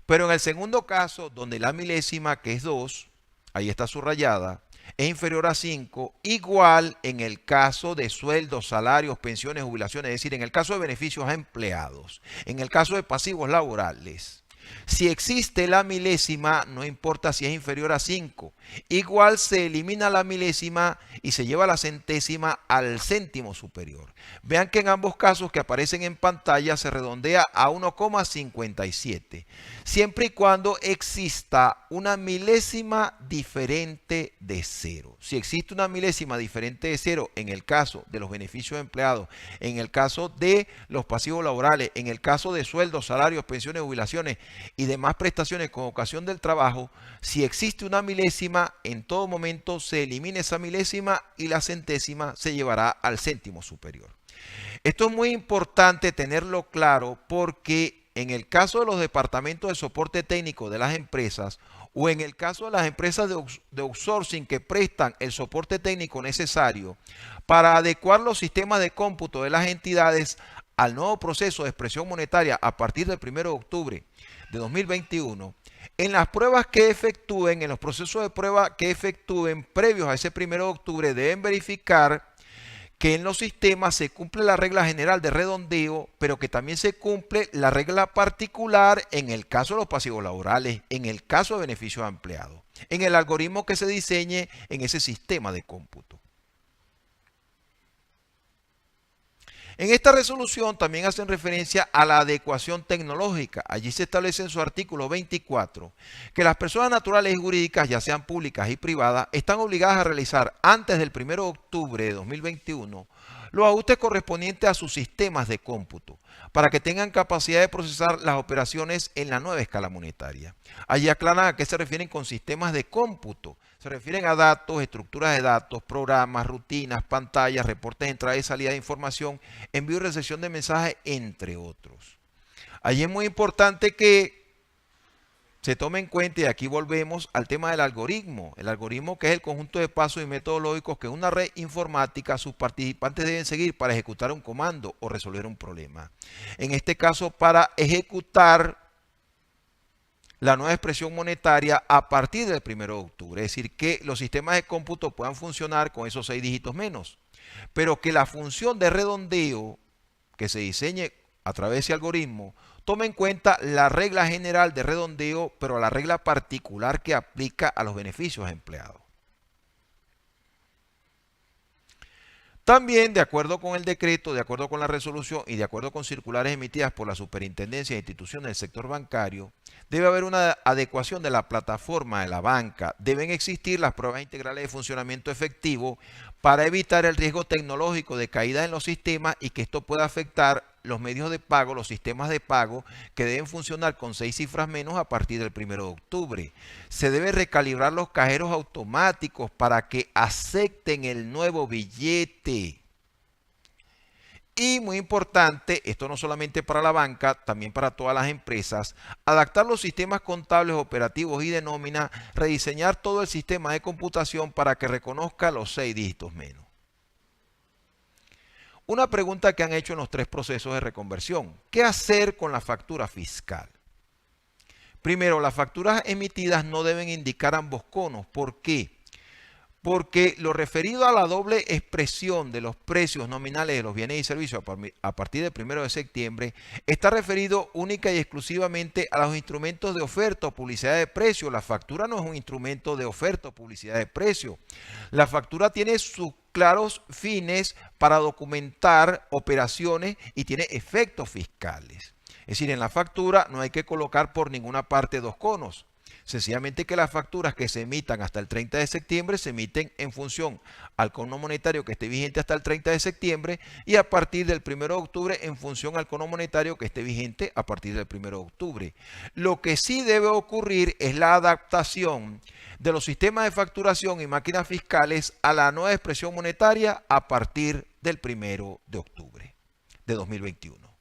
Pero en el segundo caso, donde la milésima, que es 2, ahí está subrayada, es inferior a 5, igual en el caso de sueldos, salarios, pensiones, jubilaciones, es decir, en el caso de beneficios a empleados, en el caso de pasivos laborales. Si existe la milésima, no importa si es inferior a 5, igual se elimina la milésima y se lleva la centésima al céntimo superior. Vean que en ambos casos que aparecen en pantalla se redondea a 1,57, siempre y cuando exista una milésima diferente de 0. Si existe una milésima diferente de 0 en el caso de los beneficios de empleados, en el caso de los pasivos laborales, en el caso de sueldos, salarios, pensiones, jubilaciones y demás prestaciones con ocasión del trabajo, si existe una milésima, en todo momento se elimina esa milésima y la centésima se llevará al céntimo superior. Esto es muy importante tenerlo claro porque en el caso de los departamentos de soporte técnico de las empresas o en el caso de las empresas de outsourcing que prestan el soporte técnico necesario para adecuar los sistemas de cómputo de las entidades al nuevo proceso de expresión monetaria a partir del 1 de octubre de 2021, en las pruebas que efectúen, en los procesos de prueba que efectúen previos a ese 1 de octubre, deben verificar que en los sistemas se cumple la regla general de redondeo, pero que también se cumple la regla particular en el caso de los pasivos laborales, en el caso de beneficios empleados, en el algoritmo que se diseñe en ese sistema de cómputo. En esta resolución también hacen referencia a la adecuación tecnológica. Allí se establece en su artículo 24 que las personas naturales y jurídicas, ya sean públicas y privadas, están obligadas a realizar antes del 1 de octubre de 2021 los ajustes correspondientes a sus sistemas de cómputo para que tengan capacidad de procesar las operaciones en la nueva escala monetaria. Allí aclaran a qué se refieren con sistemas de cómputo. Se refieren a datos, estructuras de datos, programas, rutinas, pantallas, reportes de entrada y salida de información, envío y recepción de mensajes, entre otros. Allí es muy importante que se tome en cuenta, y aquí volvemos al tema del algoritmo. El algoritmo, que es el conjunto de pasos y metodológicos que una red informática sus participantes deben seguir para ejecutar un comando o resolver un problema. En este caso, para ejecutar la nueva expresión monetaria a partir del 1 de octubre. Es decir, que los sistemas de cómputo puedan funcionar con esos 6 dígitos menos, pero que la función de redondeo que se diseñe a través de ese algoritmo tome en cuenta la regla general de redondeo, pero la regla particular que aplica a los beneficios empleados. También, de acuerdo con el decreto, de acuerdo con la resolución y de acuerdo con circulares emitidas por la Superintendencia de Instituciones del Sector Bancario, debe haber una adecuación de la plataforma de la banca. Deben existir las pruebas integrales de funcionamiento efectivo para evitar el riesgo tecnológico de caída en los sistemas y que esto pueda afectar los medios de pago, los sistemas de pago que deben funcionar con 6 cifras menos a partir del 1 de octubre. Se debe recalibrar los cajeros automáticos para que acepten el nuevo billete. Y muy importante, esto no solamente para la banca, también para todas las empresas, adaptar los sistemas contables, operativos y de nómina, rediseñar todo el sistema de computación para que reconozca los 6 dígitos menos. Una pregunta que han hecho en los 3 procesos de reconversión: ¿qué hacer con la factura fiscal? Primero, las facturas emitidas no deben indicar ambos conos. ¿Por qué? Porque lo referido a la doble expresión de los precios nominales de los bienes y servicios a partir del 1 de septiembre está referido única y exclusivamente a los instrumentos de oferta o publicidad de precio. La factura no es un instrumento de oferta o publicidad de precio. La factura tiene sus claros fines para documentar operaciones y tiene efectos fiscales. Es decir, en la factura no hay que colocar por ninguna parte 2 conos. Sencillamente que las facturas que se emitan hasta el 30 de septiembre se emiten en función al cono monetario que esté vigente hasta el 30 de septiembre y a partir del 1 de octubre en función al cono monetario que esté vigente a partir del 1 de octubre. Lo que sí debe ocurrir es la adaptación de los sistemas de facturación y máquinas fiscales a la nueva expresión monetaria a partir del 1 de octubre de 2021.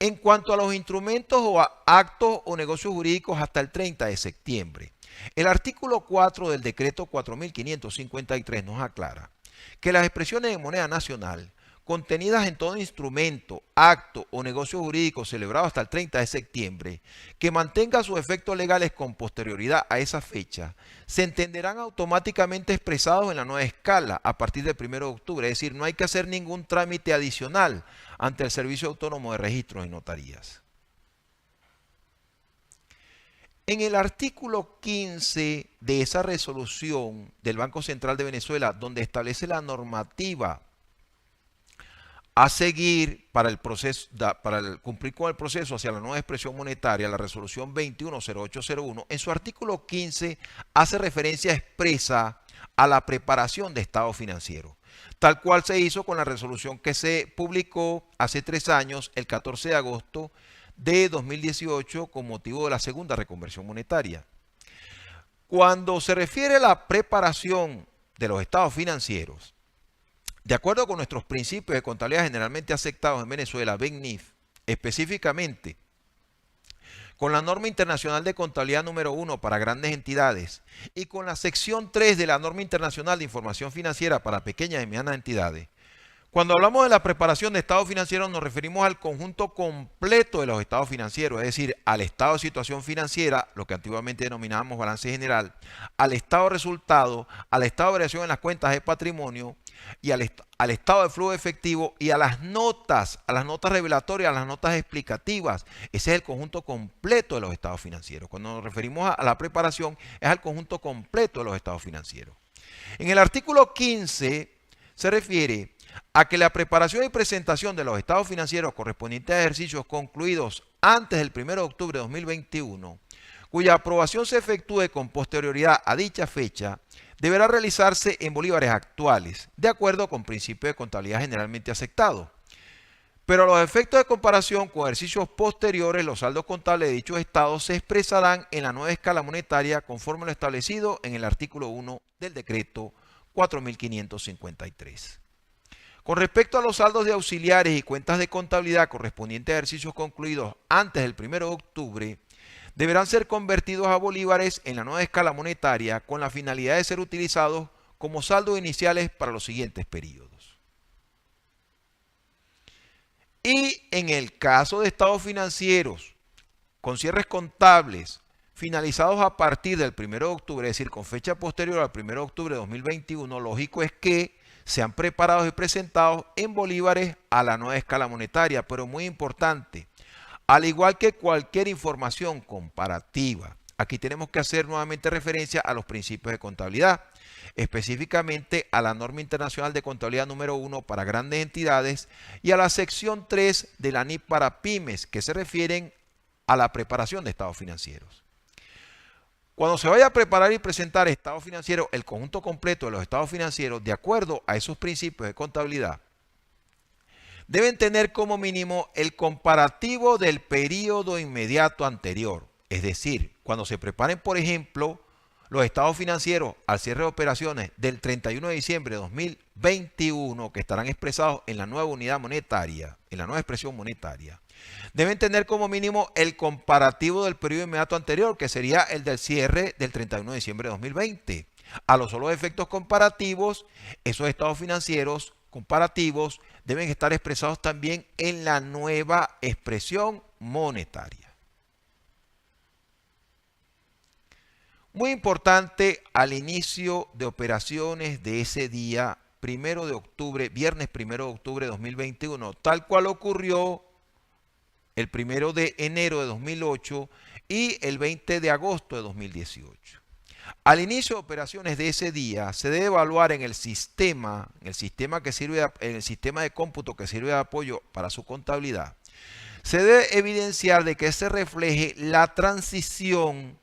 En cuanto a los instrumentos o actos o negocios jurídicos hasta el 30 de septiembre, el artículo 4 del decreto 4553 nos aclara que las expresiones de moneda nacional contenidas en todo instrumento, acto o negocio jurídico celebrado hasta el 30 de septiembre, que mantenga sus efectos legales con posterioridad a esa fecha, se entenderán automáticamente expresados en la nueva escala a partir del 1 de octubre. Es decir, no hay que hacer ningún trámite adicional ante el Servicio Autónomo de Registros y Notarías. En el artículo 15 de esa resolución del Banco Central de Venezuela, donde establece la normativa a seguir para el proceso, cumplir con el proceso hacia la nueva expresión monetaria, la resolución 210801, en su artículo 15 hace referencia expresa a la preparación de estado financiero, tal cual se hizo con la resolución que se publicó hace 3 años, el 14 de agosto de 2018, con motivo de la segunda reconversión monetaria. Cuando se refiere a la preparación de los estados financieros, de acuerdo con nuestros principios de contabilidad generalmente aceptados en Venezuela, BENNIF, específicamente con la norma internacional de contabilidad número 1 para grandes entidades y con la sección 3 de la norma internacional de información financiera para pequeñas y medianas entidades. Cuando hablamos de la preparación de estados financieros nos referimos al conjunto completo de los estados financieros, es decir, al estado de situación financiera, lo que antiguamente denominábamos balance general, al estado de resultado, al estado de variación en las cuentas de patrimonio y al estado de flujo efectivo y a las notas revelatorias, a las notas explicativas. Ese es el conjunto completo de los estados financieros. Cuando nos referimos a la preparación es al conjunto completo de los estados financieros. En el artículo 15 se refiere a que la preparación y presentación de los estados financieros correspondientes a ejercicios concluidos antes del 1 de octubre de 2021, cuya aprobación se efectúe con posterioridad a dicha fecha, deberá realizarse en bolívares actuales, de acuerdo con principios de contabilidad generalmente aceptados. Pero a los efectos de comparación con ejercicios posteriores, los saldos contables de dichos estados se expresarán en la nueva escala monetaria conforme lo establecido en el artículo 1 del decreto 4553. Con respecto a los saldos de auxiliares y cuentas de contabilidad correspondientes a ejercicios concluidos antes del 1 de octubre, deberán ser convertidos a bolívares en la nueva escala monetaria con la finalidad de ser utilizados como saldos iniciales para los siguientes periodos. Y en el caso de estados financieros con cierres contables finalizados a partir del 1 de octubre, es decir, con fecha posterior al 1 de octubre de 2021, lógico es que sean preparados y presentados en bolívares a la nueva escala monetaria, pero muy importante, al igual que cualquier información comparativa, aquí tenemos que hacer nuevamente referencia a los principios de contabilidad, específicamente a la norma internacional de contabilidad número 1 para grandes entidades y a la sección 3 de la NIP para pymes, que se refieren a la preparación de estados financieros. Cuando se vaya a preparar y presentar estado financiero, el conjunto completo de los estados financieros, de acuerdo a esos principios de contabilidad, deben tener como mínimo el comparativo del periodo inmediato anterior. Es decir, cuando se preparen, por ejemplo, los estados financieros al cierre de operaciones del 31 de diciembre de 2021, que estarán expresados en la nueva unidad monetaria, en la nueva expresión monetaria, deben tener como mínimo el comparativo del periodo inmediato anterior, que sería el del cierre del 31 de diciembre de 2020. A los solos efectos comparativos, esos estados financieros comparativos deben estar expresados también en la nueva expresión monetaria. Muy importante al inicio de operaciones de ese día, 1 de octubre, viernes 1 de octubre de 2021, tal cual ocurrió el 1 de enero de 2008 y el 20 de agosto de 2018. Al inicio de operaciones de ese día se debe evaluar en el sistema de cómputo que sirve de apoyo para su contabilidad. Se debe evidenciar de que se refleje la transición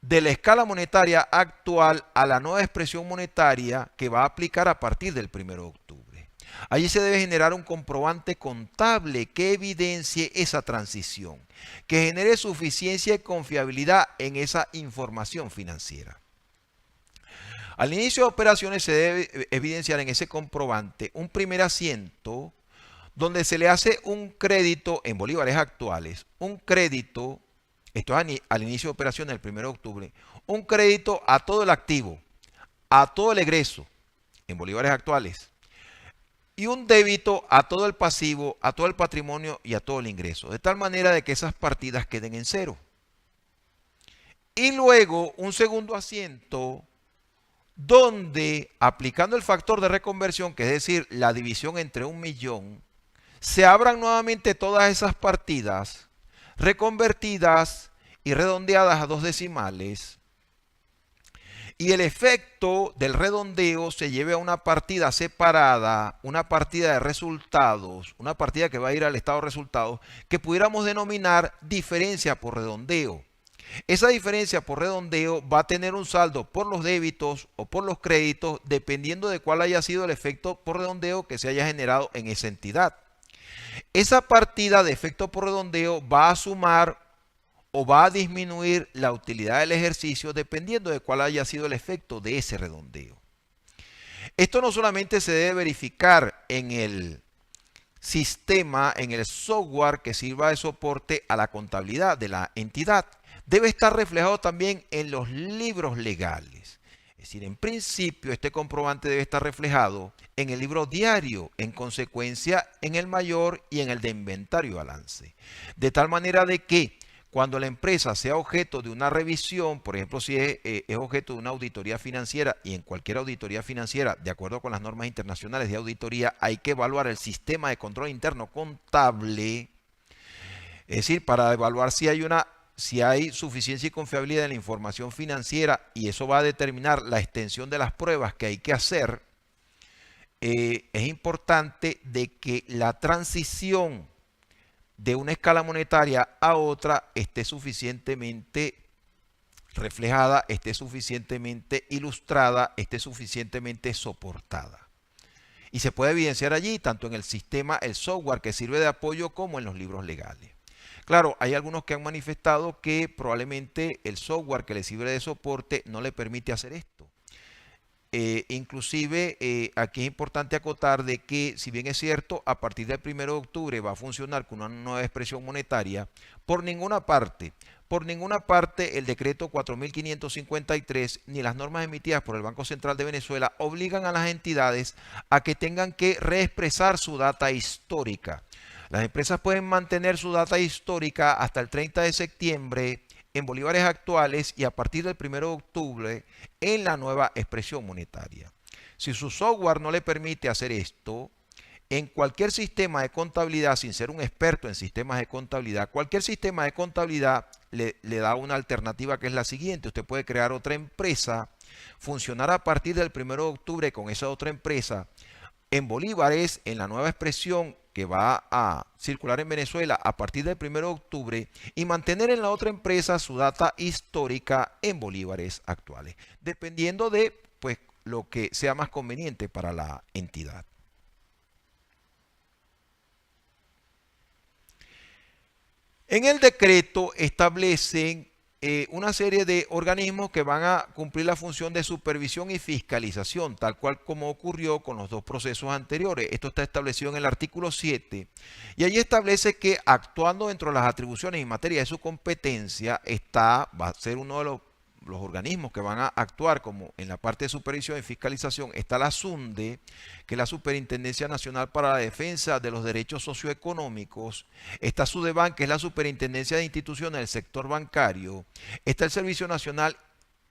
de la escala monetaria actual a la nueva expresión monetaria que va a aplicar a partir del 1 de octubre. Allí se debe generar un comprobante contable que evidencie esa transición, que genere suficiencia y confiabilidad en esa información financiera. Al inicio de operaciones se debe evidenciar en ese comprobante un primer asiento donde se le hace un crédito en bolívares actuales, un crédito, esto es al inicio de operaciones del 1 de octubre, un crédito a todo el activo, a todo el egreso en bolívares actuales, y un débito a todo el pasivo, a todo el patrimonio y a todo el ingreso, de tal manera de que esas partidas queden en cero. Y luego un segundo asiento donde, aplicando el factor de reconversión, que es decir, la división entre 1.000.000, se abran nuevamente todas esas partidas reconvertidas y redondeadas a 2 decimales, y el efecto del redondeo se lleve a una partida separada, una partida de resultados, una partida que va a ir al estado de resultados, que pudiéramos denominar diferencia por redondeo. Esa diferencia por redondeo va a tener un saldo por los débitos o por los créditos, dependiendo de cuál haya sido el efecto por redondeo que se haya generado en esa entidad. Esa partida de efecto por redondeo va a sumar o va a disminuir la utilidad del ejercicio dependiendo de cuál haya sido el efecto de ese redondeo. Esto no solamente se debe verificar en el sistema, en el software que sirva de soporte a la contabilidad de la entidad. Debe estar reflejado también en los libros legales. Es decir, en principio este comprobante debe estar reflejado en el libro diario, en consecuencia en el mayor y en el de inventario y balance. De tal manera de que cuando la empresa sea objeto de una revisión, por ejemplo, si es objeto de una auditoría financiera, y en cualquier auditoría financiera, de acuerdo con las normas internacionales de auditoría, hay que evaluar el sistema de control interno contable, es decir, para evaluar si hay suficiencia y confiabilidad de la información financiera, y eso va a determinar la extensión de las pruebas que hay que hacer. Es importante de que la transición de una escala monetaria a otra esté suficientemente reflejada, esté suficientemente ilustrada, esté suficientemente soportada. Y se puede evidenciar allí, tanto en el sistema, el software que sirve de apoyo, como en los libros legales. Claro, hay algunos que han manifestado que probablemente el software que le sirve de soporte no le permite hacer esto. Inclusive aquí es importante acotar de que, si bien es cierto, a partir del 1 de octubre va a funcionar con una nueva expresión monetaria, por ninguna parte el decreto 4553 ni las normas emitidas por el Banco Central de Venezuela obligan a las entidades a que tengan que reexpresar su data histórica. Las empresas pueden mantener su data histórica hasta el 30 de septiembre en bolívares actuales y a partir del 1 de octubre en la nueva expresión monetaria. Si su software no le permite hacer esto, en cualquier sistema de contabilidad, sin ser un experto en sistemas de contabilidad, cualquier sistema de contabilidad le da una alternativa, que es la siguiente: usted puede crear otra empresa, funcionar a partir del 1 de octubre con esa otra empresa en bolívares, en la nueva expresión que va a circular en Venezuela a partir del 1 de octubre, y mantener en la otra empresa su data histórica en bolívares actuales, dependiendo de pues lo que sea más conveniente para la entidad. En el decreto establecen una serie de organismos que van a cumplir la función de supervisión y fiscalización, tal cual como ocurrió con los dos procesos anteriores. Esto está establecido en el artículo 7, y allí establece que, actuando dentro de las atribuciones y materia de su competencia, va a ser uno de los organismos que van a actuar como en la parte de supervisión y fiscalización. Está la SUNDE, que es la Superintendencia Nacional para la Defensa de los Derechos Socioeconómicos. Está SUDEBAN, que es la Superintendencia de Instituciones del Sector Bancario. Está el Servicio Nacional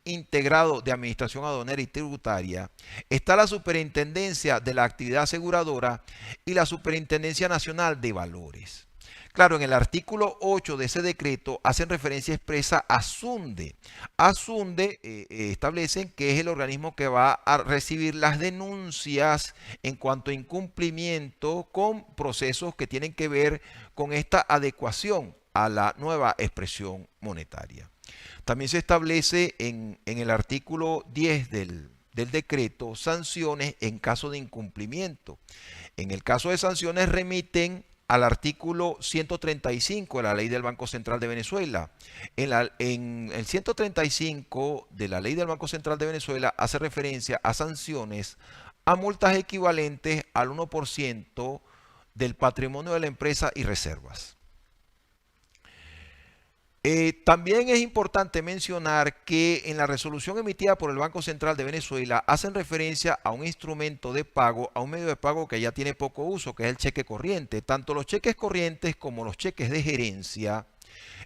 Integrado de Administración Aduanera y Tributaria. Está la Superintendencia de la Actividad Aseguradora y la Superintendencia Nacional de Valores. Claro, en el artículo 8 de ese decreto hacen referencia expresa a SUNDE. A SUNDE establecen que es el organismo que va a recibir las denuncias en cuanto a incumplimiento con procesos que tienen que ver con esta adecuación a la nueva expresión monetaria. También se establece en el artículo 10 del decreto sanciones en caso de incumplimiento. En el caso de sanciones remiten al artículo 135 de la Ley del Banco Central de Venezuela. En el 135 de la Ley del Banco Central de Venezuela hace referencia a sanciones a multas equivalentes al 1% del patrimonio de la empresa y reservas. También es importante mencionar que en la resolución emitida por el Banco Central de Venezuela hacen referencia a un instrumento de pago, a un medio de pago que ya tiene poco uso, que es el cheque corriente. Tanto los cheques corrientes como los cheques de gerencia,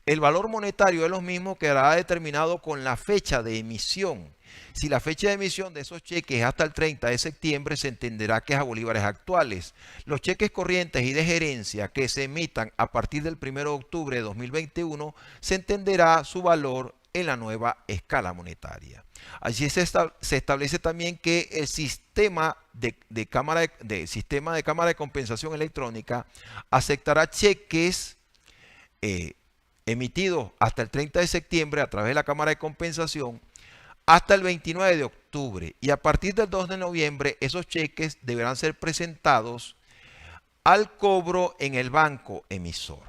el valor monetario de los mismos quedará determinado con la fecha de emisión. Si la fecha de emisión de esos cheques es hasta el 30 de septiembre, se entenderá que es a bolívares actuales. Los cheques corrientes y de gerencia que se emitan a partir del 1 de octubre de 2021, se entenderá su valor en la nueva escala monetaria. Allí se establece también que el sistema de cámara de compensación electrónica aceptará cheques emitidos hasta el 30 de septiembre a través de la cámara de compensación hasta el 29 de octubre, y a partir del 2 de noviembre esos cheques deberán ser presentados al cobro en el banco emisor.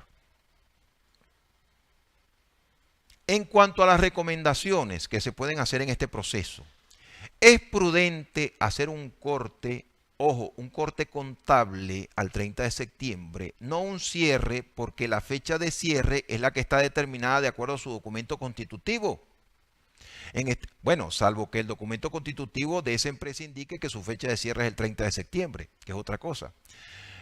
En cuanto a las recomendaciones que se pueden hacer en este proceso, es prudente hacer un corte Ojo, un corte contable al 30 de septiembre, no un cierre, porque la fecha de cierre es la que está determinada de acuerdo a su documento constitutivo. Bueno, salvo que el documento constitutivo de esa empresa indique que su fecha de cierre es el 30 de septiembre, que es otra cosa.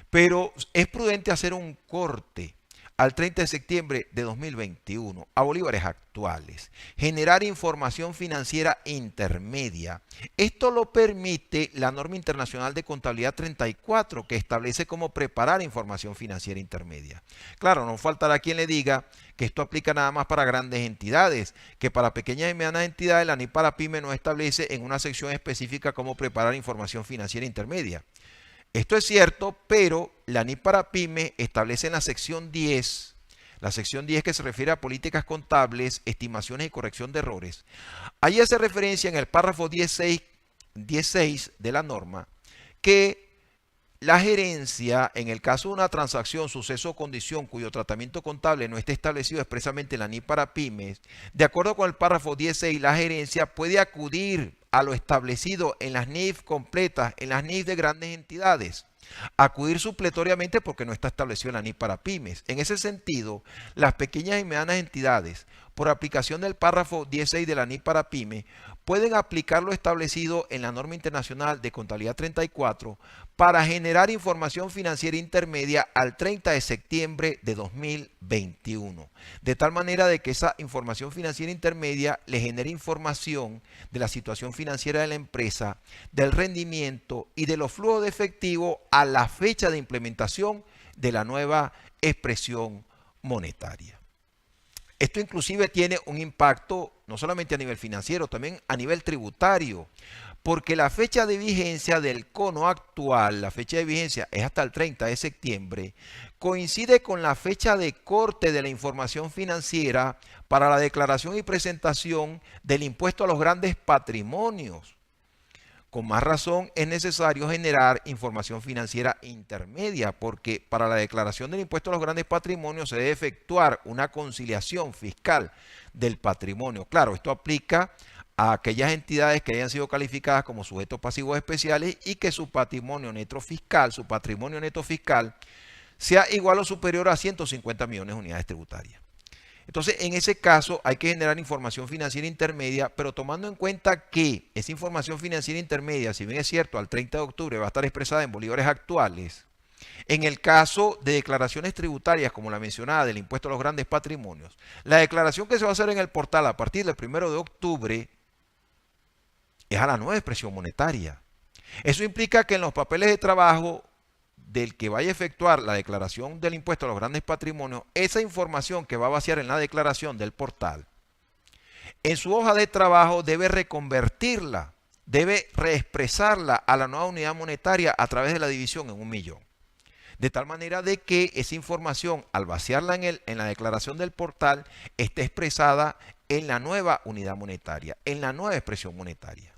Pero es prudente hacer un corte al 30 de septiembre de 2021 a bolívares actuales, generar información financiera intermedia. Esto lo permite la norma internacional de contabilidad 34, que establece cómo preparar información financiera intermedia. Claro, no faltará quien le diga que esto aplica nada más para grandes entidades, que para pequeñas y medianas entidades la NIF-PARAPYME no establece en una sección específica cómo preparar información financiera intermedia. Esto es cierto, pero la NIF-PARAPYME establece en la sección 10 que se refiere a políticas contables, estimaciones y corrección de errores. Ahí hace referencia en el párrafo 16 de la norma que la gerencia, en el caso de una transacción, suceso o condición cuyo tratamiento contable no esté establecido expresamente en la NIF-PARAPYME, de acuerdo con el párrafo 16, la gerencia puede acudir a lo establecido en las NIF completas, en las NIF de grandes entidades. Acudir supletoriamente porque no está establecido en la NIF-PARAPYME. En ese sentido, las pequeñas y medianas entidades, por aplicación del párrafo 16 de la NIF-PARAPYME, pueden aplicar lo establecido en la norma internacional de contabilidad 34 para generar información financiera intermedia al 30 de septiembre de 2021. De tal manera de que esa información financiera intermedia le genere información de la situación financiera de la empresa, del rendimiento y de los flujos de efectivo a la fecha de implementación de la nueva expresión monetaria. Esto inclusive tiene un impacto no solamente a nivel financiero, también a nivel tributario, porque la fecha de vigencia del cono actual, la fecha de vigencia es hasta el 30 de septiembre, coincide con la fecha de corte de la información financiera para la declaración y presentación del impuesto a los grandes patrimonios. Con más razón es necesario generar información financiera intermedia porque para la declaración del impuesto a los grandes patrimonios se debe efectuar una conciliación fiscal del patrimonio. Claro, esto aplica a aquellas entidades que hayan sido calificadas como sujetos pasivos especiales y que su patrimonio neto fiscal, sea igual o superior a 150 millones de unidades tributarias. Entonces, en ese caso hay que generar información financiera intermedia, pero tomando en cuenta que esa información financiera intermedia, si bien es cierto, al 30 de octubre va a estar expresada en bolívares actuales, en el caso de declaraciones tributarias, como la mencionada del impuesto a los grandes patrimonios, la declaración que se va a hacer en el portal a partir del 1 de octubre es a la nueva expresión monetaria. Eso implica que en los papeles de trabajo del que vaya a efectuar la declaración del impuesto a los grandes patrimonios, esa información que va a vaciar en la declaración del portal, en su hoja de trabajo debe reconvertirla, debe reexpresarla a la nueva unidad monetaria a través de la división en 1.000.000. De tal manera de que esa información, al vaciarla en la declaración del portal, esté expresada en la nueva unidad monetaria, en la nueva expresión monetaria.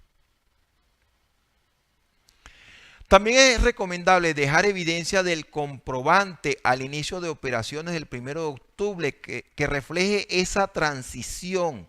También es recomendable dejar evidencia del comprobante al inicio de operaciones del 1 de octubre que refleje esa transición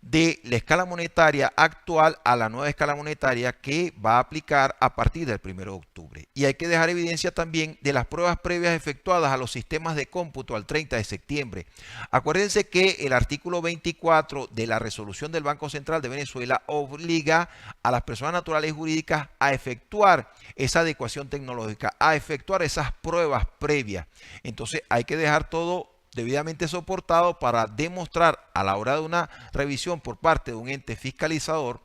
de la escala monetaria actual a la nueva escala monetaria que va a aplicar a partir del 1 de octubre. Y hay que dejar evidencia también de las pruebas previas efectuadas a los sistemas de cómputo al 30 de septiembre. Acuérdense que el artículo 24 de la resolución del Banco Central de Venezuela obliga a las personas naturales y jurídicas a efectuar esa adecuación tecnológica, a efectuar esas pruebas previas. Entonces hay que dejar todo debidamente soportado para demostrar a la hora de una revisión por parte de un ente fiscalizador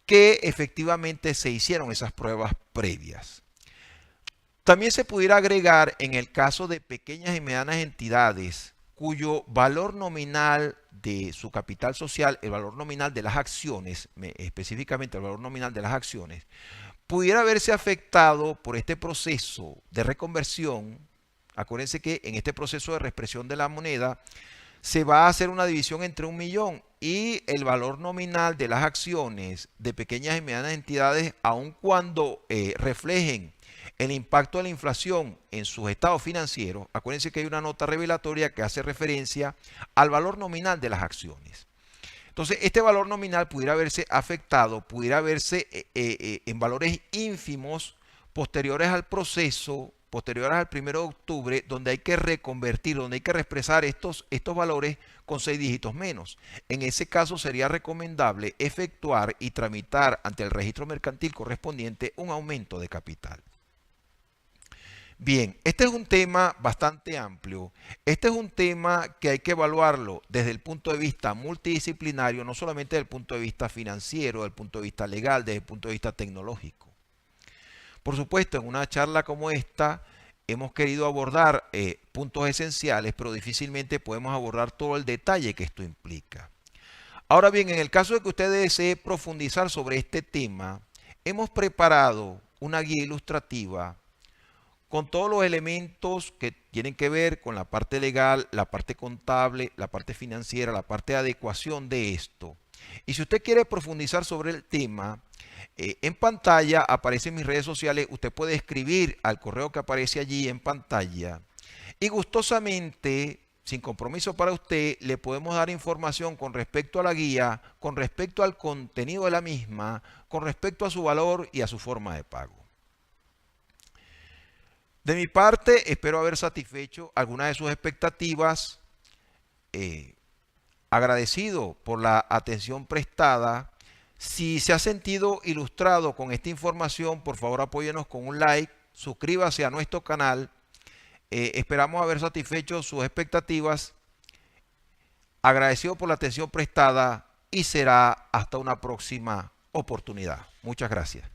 que efectivamente se hicieron esas pruebas previas. También se pudiera agregar en el caso de pequeñas y medianas entidades cuyo valor nominal de su capital social, el valor nominal de las acciones, específicamente el valor nominal de las acciones, pudiera verse afectado por este proceso de reconversión. Acuérdense que en este proceso de reexpresión de la moneda se va a hacer una división entre 1.000.000 y el valor nominal de las acciones de pequeñas y medianas entidades, aun cuando reflejen el impacto de la inflación en sus estados financieros. Acuérdense que hay una nota revelatoria que hace referencia al valor nominal de las acciones. Entonces, este valor nominal pudiera verse afectado, pudiera verse en valores ínfimos posteriores al proceso, posteriores al 1 de octubre, donde hay que reconvertir, donde hay que reexpresar estos valores con 6 dígitos menos. En ese caso sería recomendable efectuar y tramitar ante el registro mercantil correspondiente un aumento de capital. Bien, este es un tema bastante amplio. Este es un tema que hay que evaluarlo desde el punto de vista multidisciplinario, no solamente desde el punto de vista financiero, desde el punto de vista legal, desde el punto de vista tecnológico. Por supuesto, en una charla como esta hemos querido abordar puntos esenciales, pero difícilmente podemos abordar todo el detalle que esto implica. Ahora bien, en el caso de que usted desee profundizar sobre este tema, hemos preparado una guía ilustrativa con todos los elementos que tienen que ver con la parte legal, la parte contable, la parte financiera, la parte de adecuación de esto. Y si usted quiere profundizar sobre el tema, en pantalla aparecen mis redes sociales. Usted puede escribir al correo que aparece allí en pantalla y gustosamente, sin compromiso para usted, le podemos dar información con respecto a la guía, con respecto al contenido de la misma, con respecto a su valor y a su forma de pago. De mi parte, espero haber satisfecho algunas de sus expectativas. Agradecido por la atención prestada. Si se ha sentido ilustrado con esta información, por favor apóyenos con un like, suscríbase a nuestro canal. Esperamos haber satisfecho sus expectativas. Agradecido por la atención prestada y será hasta una próxima oportunidad. Muchas gracias.